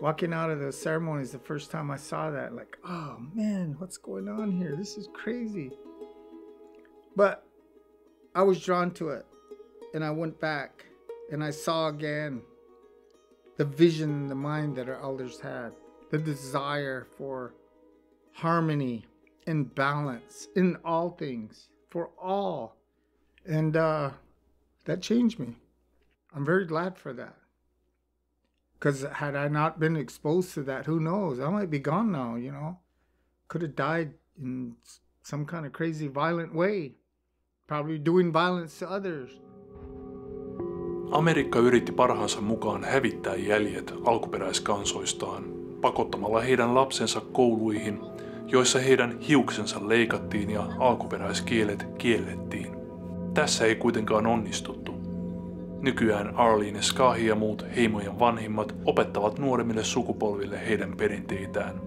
walking out of those ceremonies the first time I saw that, like, oh man, what's going on here? This is crazy. But I was drawn to it, and I went back and I saw again the vision, the mind that our elders had, the desire for harmony and balance in all things, for all. And that changed me. I'm very glad for that. Because had I not been exposed to that, who knows? I might be gone now, you know. Could have died in some kind of crazy violent way. Probably doing violence to others. Amerikka yritti parhaansa mukaan hävittää jäljet alkuperäiskansoistaan, pakottamalla heidän lapsensa kouluihin, joissa heidän hiuksensa leikattiin ja alkuperäiskielet kiellettiin. Tässä ei kuitenkaan onnistuttu. Nykyään Arlene Scahi ja muut heimojen vanhimmat opettavat nuoremmille sukupolville heidän perinteitään.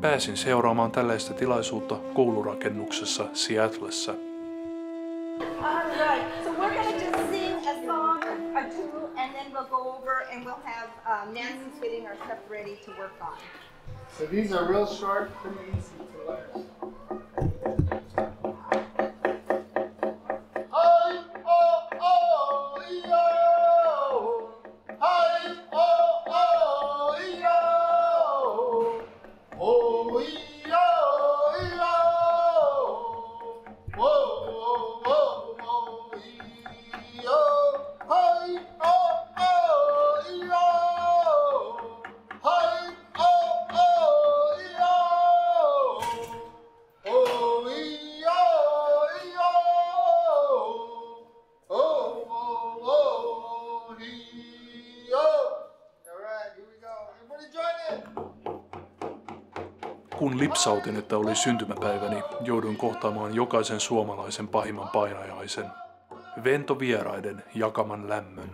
Pääsin seuraamaan tällaista tilaisuutta koulurakennuksessa Seattlessa. Alright, so we're going to just sing a song or two, and then we'll go over and we'll have Nancy's getting our stuff ready to work on. So these are real short, pretty easy to learn. Kun lipsautin, että oli syntymäpäiväni, jouduin kohtaamaan jokaisen suomalaisen pahimman painajaisen. Ventovieraiden jakaman lämmön.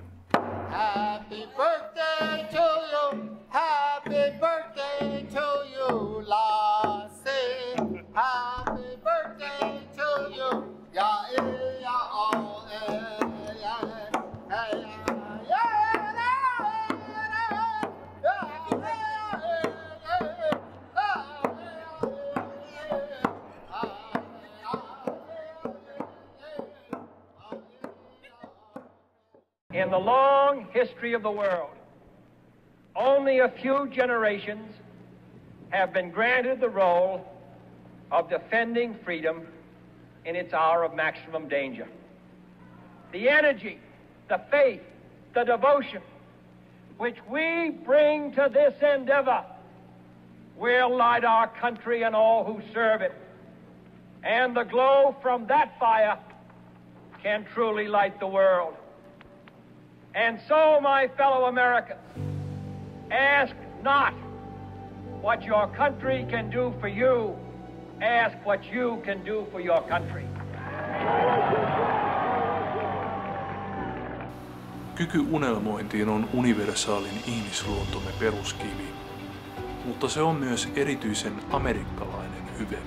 Happy birthday to you, happy birthday to you, Lassie. Happy birthday to you, ya oh, In the long history of the world, only a few generations have been granted the role of defending freedom in its hour of maximum danger. The energy, the faith, the devotion which we bring to this endeavor will light our country and all who serve it. And the glow from that fire can truly light the world. And so, my fellow Americans, ask not what your country can do for you, ask what you can do for your country. Kyky unelmointiin on universaalin ihmisluontomme peruskivi, mutta se on myös erityisen amerikkalainen hyve.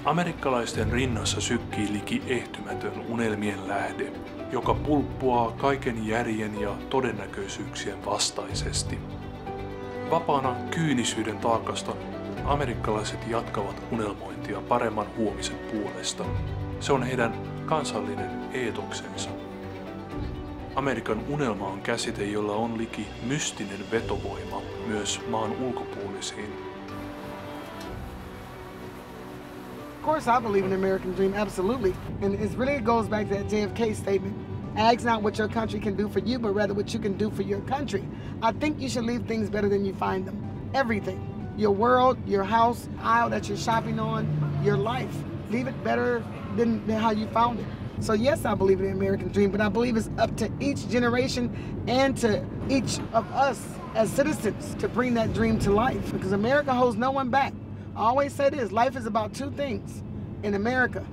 Amerikkalaisten rinnassa sykkii liki ehtymätön unelmien lähde, joka pulppuaa kaiken järjen ja todennäköisyyksien vastaisesti. Vapaana kyynisyyden taakasta amerikkalaiset jatkavat unelmointia paremman huomisen puolesta. Se on heidän kansallinen eetoksensa. Amerikan unelma on käsite, jolla on liki mystinen vetovoima myös maan ulkopuolisiin. Of course, I believe in the American dream, absolutely. And it really goes back to that JFK statement. Ask not what your country can do for you, but rather what you can do for your country. I think you should leave things better than you find them. Everything. Your world, your house, aisle that you're shopping on, your life. Leave it better than how you found it. So yes, I believe in the American dream, but I believe it's up to each generation and to each of us as citizens to bring that dream to life, because America holds no one back. I always say this, life is about two things in America,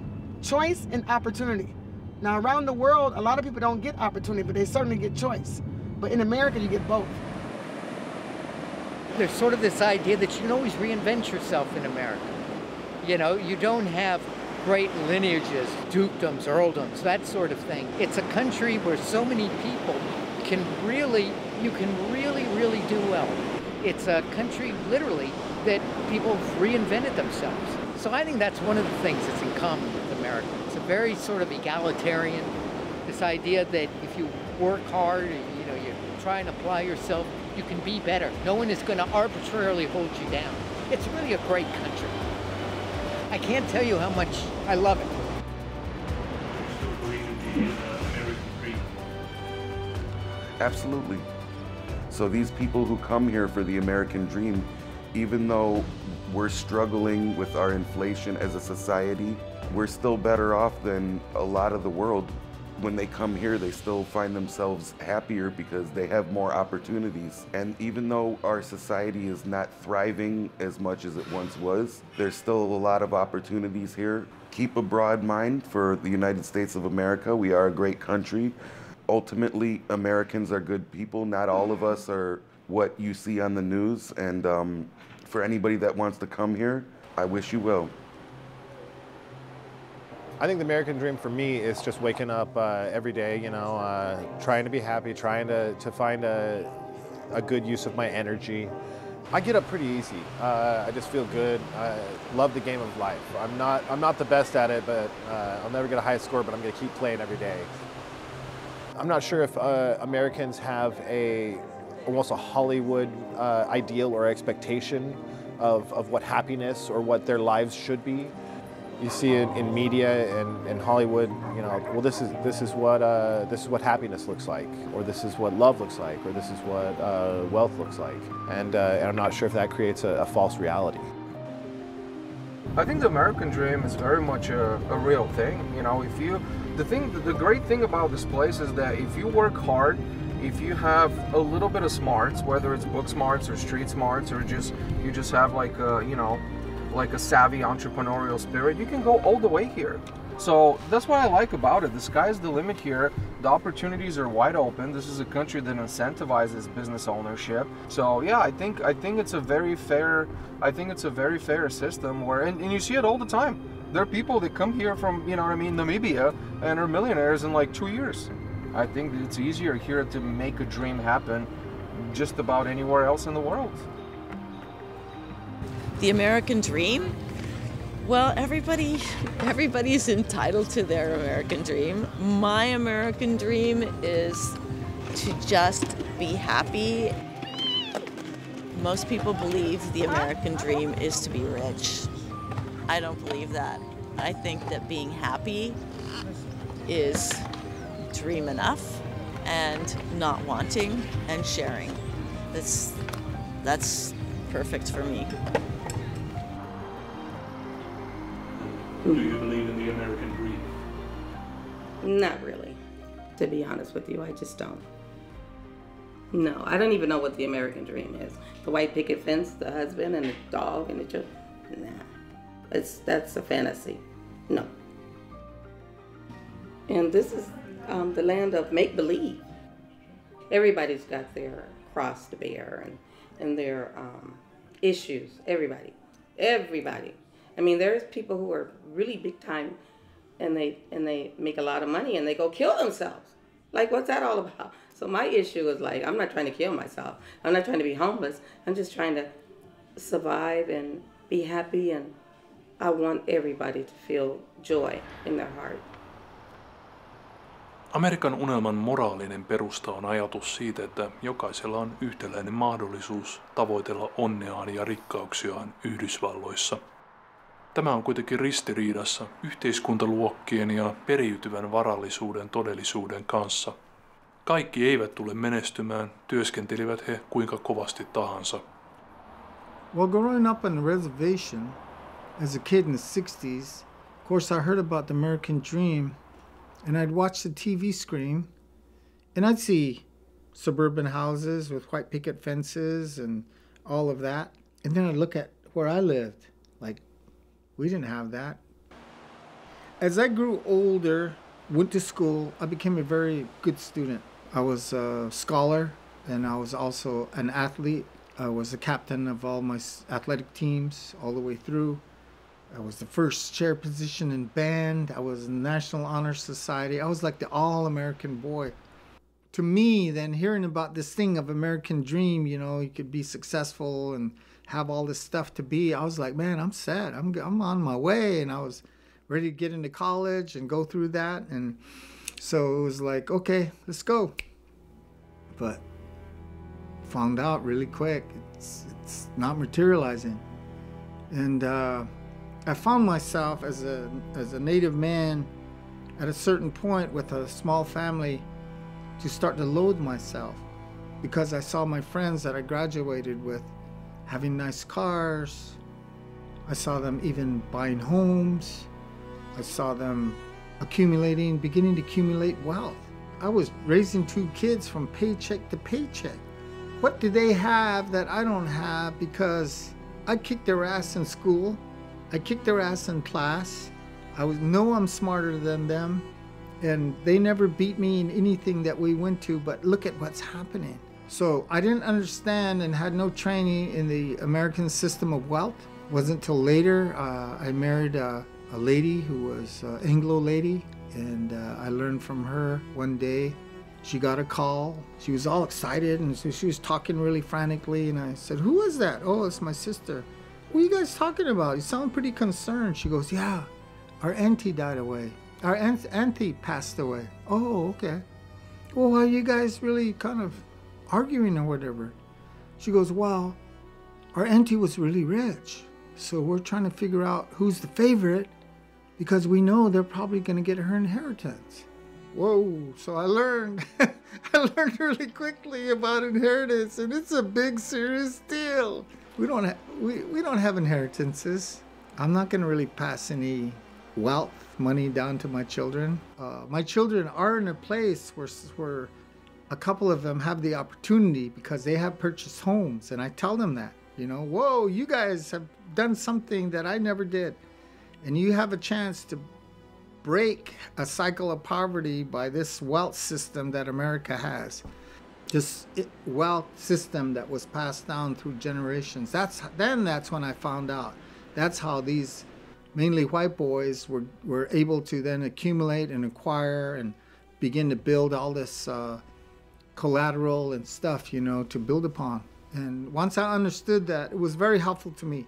choice and opportunity. Now around the world, a lot of people don't get opportunity, but they certainly get choice. But in America, you get both. There's sort of this idea that you can always reinvent yourself in America. You know, you don't have great lineages, dukedoms, earldoms, that sort of thing. It's a country where so many people can really do well. It's a country, literally, that people have reinvented themselves. So I think that's one of the things that's in common with America. It's a very sort of egalitarian, this idea that if you work hard, you know, you try and apply yourself, you can be better. No one is going to arbitrarily hold you down. It's really a great country. I can't tell you how much I love it. Absolutely. So these people who come here for the American dream, even though we're struggling with our inflation as a society, we're still better off than a lot of the world. When they come here, they still find themselves happier because they have more opportunities. And even though our society is not thriving as much as it once was, there's still a lot of opportunities here. Keep a broad mind for the United States of America. We are a great country. Ultimately, Americans are good people. Not all of us are what you see on the news. And for anybody that wants to come here, I wish you well. I think the American dream for me is just waking up every day, you know, trying to be happy, trying to find a good use of my energy. I get up pretty easy. I just feel good. I love the game of life. I'm not the best at it, but I'll never get a high score, but I'm going to keep playing every day. I'm not sure if Americans have almost a Hollywood ideal or expectation of what happiness or what their lives should be. You see it in media and in Hollywood, you know, well, this is what happiness looks like, or this is what love looks like, or this is what wealth looks like, and I'm not sure if that creates a false reality. I think the American dream is very much a real thing. You know, the great thing about this place is that if you work hard, if you have a little bit of smarts, whether it's book smarts or street smarts, or you just have like a savvy entrepreneurial spirit, you can go all the way here. So that's what I like about it. The sky's the limit here. The opportunities are wide open. This is a country that incentivizes business ownership. So yeah, I think it's a very fair system where, and you see it all the time. There are people that come here from, you know what I mean, Namibia, and are millionaires in like 2 years. I think it's easier here to make a dream happen just about anywhere else in the world. The American dream? Well, everybody's entitled to their American dream. My American dream is to just be happy. Most people believe the American dream is to be rich. I don't believe that. I think that being happy is dream enough, and not wanting and sharing. That's perfect for me. Do you believe in the American dream? Not really. To be honest with you, I just don't. No, I don't even know what the American dream is. The white picket fence, the husband and the dog and the children. Nah, that's a fantasy. No. And this is the land of make-believe. Everybody's got their cross to bear and their issues. Everybody. I mean, there's people who are really big time and they make a lot of money and they go kill themselves. Like, what's that all about? So my issue is like, I'm not trying to kill myself. I'm not trying to be homeless. I'm just trying to survive and be happy, and I want everybody to feel joy in their heart. Amerikan unelman moraalinen perusta on ajatus siitä, että jokaisella on yhtäläinen mahdollisuus tavoitella onneaan ja rikkauksiaan Yhdysvalloissa. Tämä on kuitenkin ristiriidassa yhteiskuntaluokkien ja periytyvän varallisuuden todellisuuden kanssa. Kaikki eivät tule menestymään, työskentelivät he kuinka kovasti tahansa. Well, growing up on a reservation as a kid in the 60s, of course I heard about the American dream, and I'd watch the TV screen, and I'd see suburban houses with white picket fences and all of that. And then I'd look at where I lived, like, we didn't have that. As I grew older, went to school, I became a very good student. I was a scholar, and I was also an athlete. I was the captain of all my athletic teams all the way through. I was the first chair position in band. I was in the National Honor Society. I was like the all-American boy. To me, then, hearing about this thing of American dream, you know, you could be successful and have all this stuff to be, I was like, man, I'm set. I'm on my way. And I was ready to get into college and go through that. And so it was like, okay, let's go. But found out really quick, it's not materializing. And I found myself as a Native man at a certain point with a small family to start to loathe myself, because I saw my friends that I graduated with having nice cars. I saw them even buying homes. I saw them beginning to accumulate wealth. I was raising 2 kids from paycheck to paycheck. What do they have that I don't have? Because I kicked their ass in school. I kicked their ass in class. know I'm smarter than them, and they never beat me in anything that we went to, but look at what's happening. So I didn't understand and had no training in the American system of wealth. It wasn't until later I married a lady who was an Anglo lady, and I learned from her one day. She got a call. She was all excited, and so she was talking really frantically, and I said, "Who is that?" "Oh, it's my sister." "What are you guys talking about? You sound pretty concerned." She goes, "Yeah, our auntie died away. Our auntie passed away." "Oh, okay. Well, why are you guys really kind of arguing or whatever?" She goes, "Well, our auntie was really rich, so we're trying to figure out who's the favorite because we know they're probably going to get her inheritance." Whoa, so I learned really quickly about inheritance, and it's a big, serious deal. We don't have inheritances. I'm not going to really pass any wealth, money down to my children. My children are in a place where a couple of them have the opportunity because they have purchased homes, and I tell them that, whoa, you guys have done something that I never did, and you have a chance to break a cycle of poverty by this wealth system that America has. This wealth system that was passed down through generations. That's when I found out. That's how these mainly white boys were able to then accumulate and acquire and begin to build all this collateral and stuff, to build upon. And once I understood that, it was very helpful to me.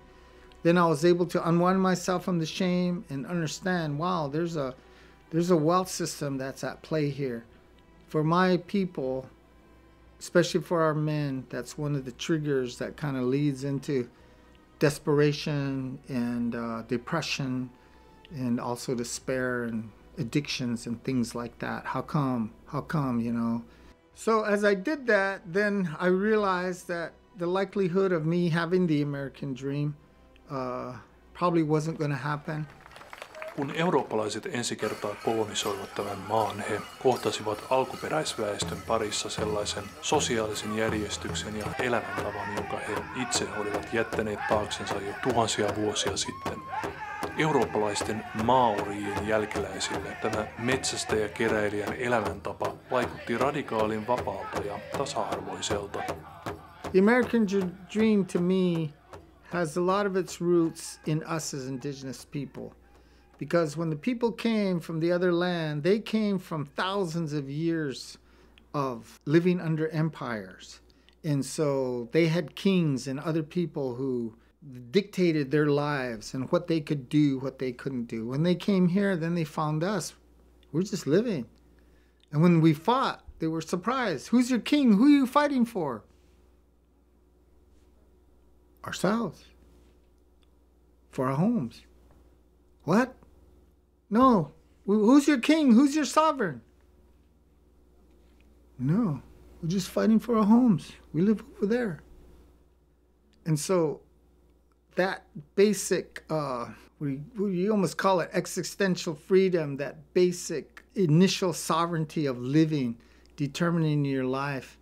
Then I was able to unwind myself from the shame and understand, wow, there's a wealth system that's at play here. For my people, especially for our men, that's one of the triggers that kind of leads into desperation and depression and also despair and addictions and things like that. How come, So as I did that, then I realized that the likelihood of me having the American dream probably wasn't going to happen. Kun eurooppalaiset ensi kertaa kolonisoivat tämän maan, he kohtasivat alkuperäisväestön parissa sellaisen sosiaalisen järjestyksen ja elämäntavan, jonka he itse olivat jättäneet taaksensa jo tuhansia vuosia sitten. Eurooppalaisten maorien jälkeläisille tämä metsästäjä-keräilijän elämäntapa vaikutti radikaalin vapaalta ja tasa-arvoiselta. The American dream to me has a lot of its roots in us as indigenous people. Because when the people came from the other land, they came from thousands of years of living under empires. And so they had kings and other people who dictated their lives and what they could do, what they couldn't do. When they came here, then they found us. We're just living. And when we fought, they were surprised. Who's your king? Who are you fighting for? Ourselves. For our homes. What? No. Who's your king? Who's your sovereign? No. We're just fighting for our homes. We live over there. And so that basic, you almost call it existential freedom, that basic initial sovereignty of living, determining your life,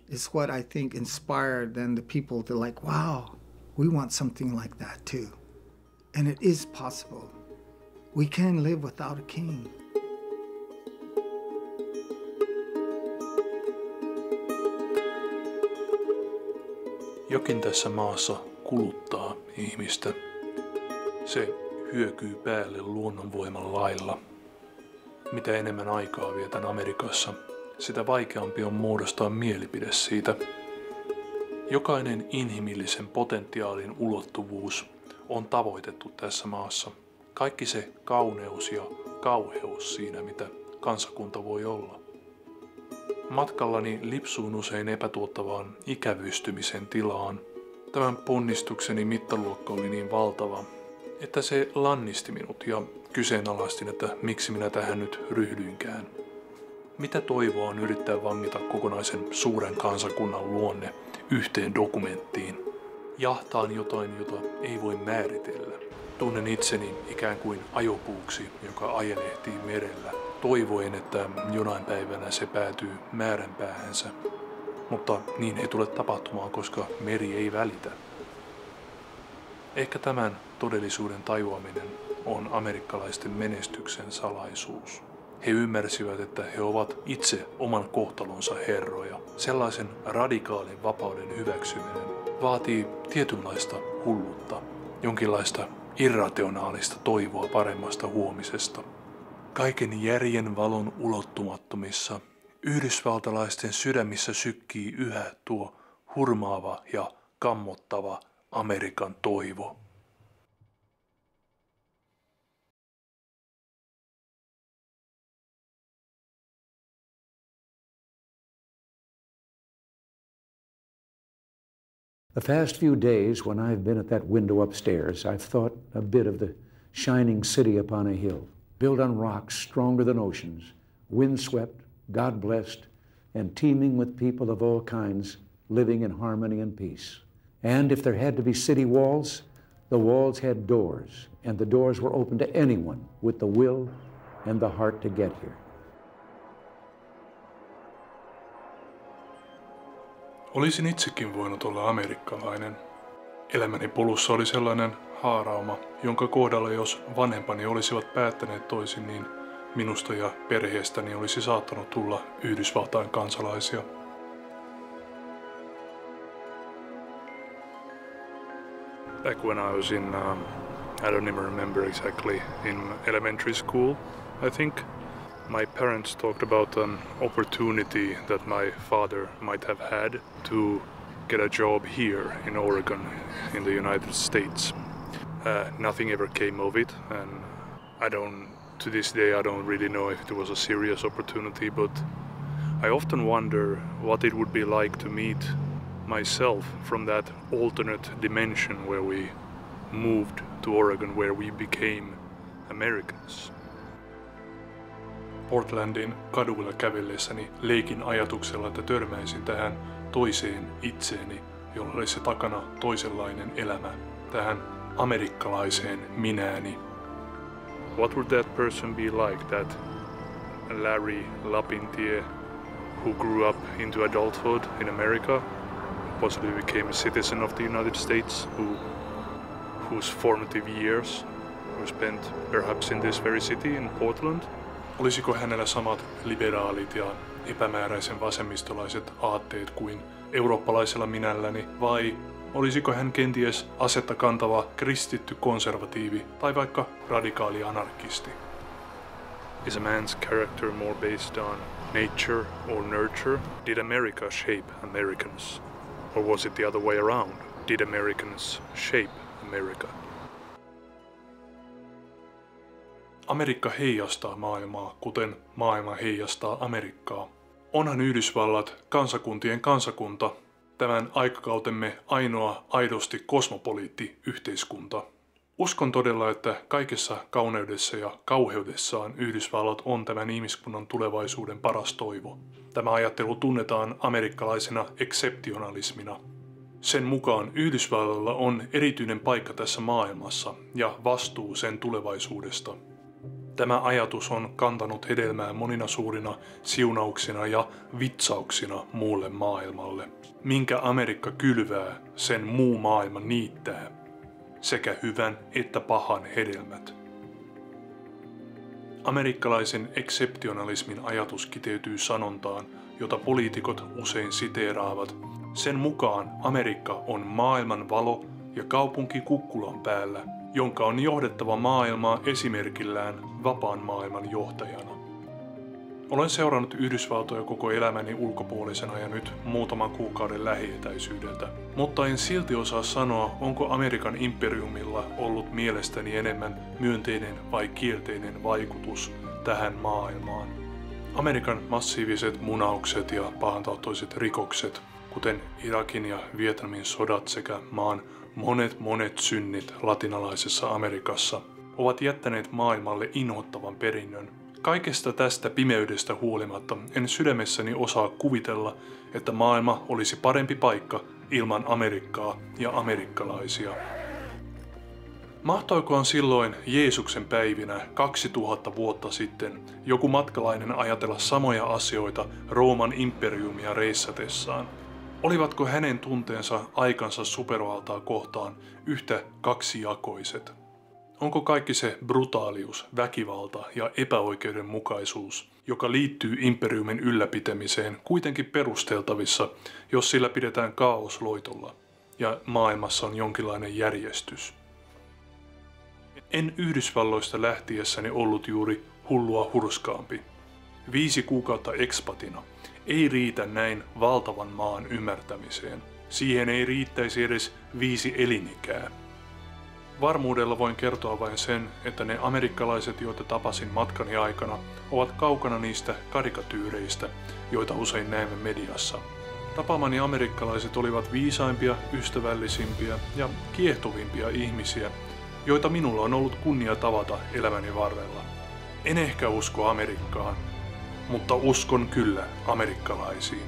is what I think inspired then the people to like, wow, we want something like that too. And it is possible. We can live without a king. Jokin tässä maassa kuluttaa ihmistä. Se hyökyy päälle luonnonvoiman lailla. Mitä enemmän aikaa vietän Amerikassa, sitä vaikeampi on muodostaa mielipide siitä. Jokainen inhimillisen potentiaalin ulottuvuus on tavoitettu tässä maassa. Kaikki se kauneus ja kauheus siinä, mitä kansakunta voi olla. Matkallani lipsuun usein epätuottavaan ikävystymisen tilaan. Tämän ponnistukseni mittaluokka oli niin valtava, että se lannisti minut ja kyseenalaistin, että miksi minä tähän nyt ryhdyinkään. Mitä toivoa on yrittää vangita kokonaisen suuren kansakunnan luonne yhteen dokumenttiin? Jahtaan jotain, jota ei voi määritellä. Tunnen itseni ikään kuin ajopuuksi, joka ajelehtii merellä, toivoen, että jonain päivänä se päätyy määränpäähänsä. Mutta niin ei tule tapahtumaan, koska meri ei välitä. Ehkä tämän todellisuuden tajuaminen on amerikkalaisten menestyksen salaisuus. He ymmärsivät, että he ovat itse oman kohtalonsa herroja. Sellaisen radikaalin vapauden hyväksyminen vaatii tietynlaista hulluutta, jonkinlaista irrationaalista toivoa paremmasta huomisesta. Kaiken järjen valon ulottumattomissa yhdysvaltalaisten sydämissä sykkii yhä tuo hurmaava ja kammottava Amerikan toivo. The past few days, when I've been at that window upstairs, I've thought a bit of the shining city upon a hill, built on rocks stronger than oceans, windswept, God-blessed, and teeming with people of all kinds living in harmony and peace. And if there had to be city walls, the walls had doors, and the doors were open to anyone with the will and the heart to get here. Olisin itsekin voinut olla amerikkalainen. Elämäni polussa oli sellainen haarauma, jonka kohdalla jos vanhempani olisivat päättäneet toisin, niin minusta ja perheestäni olisi saattanut tulla Yhdysvaltain kansalaisia. Back when I was in, I don't even remember exactly, in elementary school, I think. My parents talked about an opportunity that my father might have had to get a job here in Oregon, in the United States. Nothing ever came of it, and to this day I don't really know if it was a serious opportunity, but I often wonder what it would be like to meet myself from that alternate dimension where we moved to Oregon, where we became Americans. Portlandin kaduilla kävellessäni leikin ajatuksella, että törmäisin tähän toiseen itseeni, jolla olisi takana toisenlainen elämä, tähän amerikkalaiseen minääni. What would that person be like, that Larry Lapintie, who grew up into adulthood in America, possibly became a citizen of the United States, whose formative years were spent perhaps in this very city in Portland? Olisiko hänellä samat liberaalit ja epämääräisen vasemmistolaiset aatteet kuin eurooppalaisella minälläni, vai Olisiko hän kenties asetta kantava kristitty konservatiivi tai vaikka radikaali anarkisti? Is a man's character more based on nature or nurture? Did America shape Americans? Or was it the other way around? Did Americans shape America? Amerikka heijastaa maailmaa, kuten maailma heijastaa Amerikkaa. Onhan Yhdysvallat kansakuntien kansakunta, tämän aikakautemme ainoa aidosti kosmopoliitti-yhteiskunta. Uskon todella, että kaikessa kauneudessa ja kauheudessaan Yhdysvallat on tämän ihmiskunnan tulevaisuuden paras toivo. Tämä ajattelu tunnetaan amerikkalaisena ekseptionalismina. Sen mukaan Yhdysvalloilla on erityinen paikka tässä maailmassa ja vastuu sen tulevaisuudesta. Tämä ajatus on kantanut hedelmää monina suurina siunauksina ja vitsauksina muulle maailmalle. Minkä Amerikka kylvää, sen muu maailma niittää. Sekä hyvän että pahan hedelmät. Amerikkalaisen ekseptionalismin ajatus kiteytyy sanontaan, jota poliitikot usein siteeraavat. Sen mukaan Amerikka on maailman valo ja kaupunki kukkulan päällä, jonka on johdettava maailmaa esimerkillään vapaan maailman johtajana. Olen seurannut Yhdysvaltoja koko elämäni ulkopuolisena ja nyt muutaman kuukauden lähietäisyydeltä, mutta en silti osaa sanoa, onko Amerikan imperiumilla ollut mielestäni enemmän myönteinen vai kielteinen vaikutus tähän maailmaan. Amerikan massiiviset munaukset ja pahantahtoiset rikokset, kuten Irakin ja Vietnamin sodat sekä maan monet synnit latinalaisessa Amerikassa, ovat jättäneet maailmalle inhottavan perinnön. Kaikesta tästä pimeydestä huolimatta en sydämessäni osaa kuvitella, että maailma olisi parempi paikka ilman Amerikkaa ja amerikkalaisia. Mahtoikohan silloin Jeesuksen päivinä 2000 vuotta sitten joku matkalainen ajatella samoja asioita Rooman imperiumia reissatessaan? Olivatko hänen tunteensa aikansa supervaltaa kohtaan yhtä kaksijakoiset? Onko kaikki se brutaalius, väkivalta ja epäoikeudenmukaisuus, joka liittyy imperiumin ylläpitämiseen, kuitenkin perusteltavissa, jos sillä pidetään kaos loitolla ja maailmassa on jonkinlainen järjestys? En Yhdysvalloista lähtiessäni ollut juuri hullua hurskaampi. 5 kuukautta ekspatina ei riitä näin valtavan maan ymmärtämiseen. Siihen ei riittäisi edes 5 elinikää. Varmuudella voin kertoa vain sen, että ne amerikkalaiset, joita tapasin matkani aikana, ovat kaukana niistä karikatyyreistä, joita usein näemme mediassa. Tapaamani amerikkalaiset olivat viisaimpia, ystävällisimpiä ja kiehtovimpia ihmisiä, joita minulla on ollut kunnia tavata elämäni varrella. En ehkä usko Amerikkaan, mutta uskon kyllä amerikkalaisiin.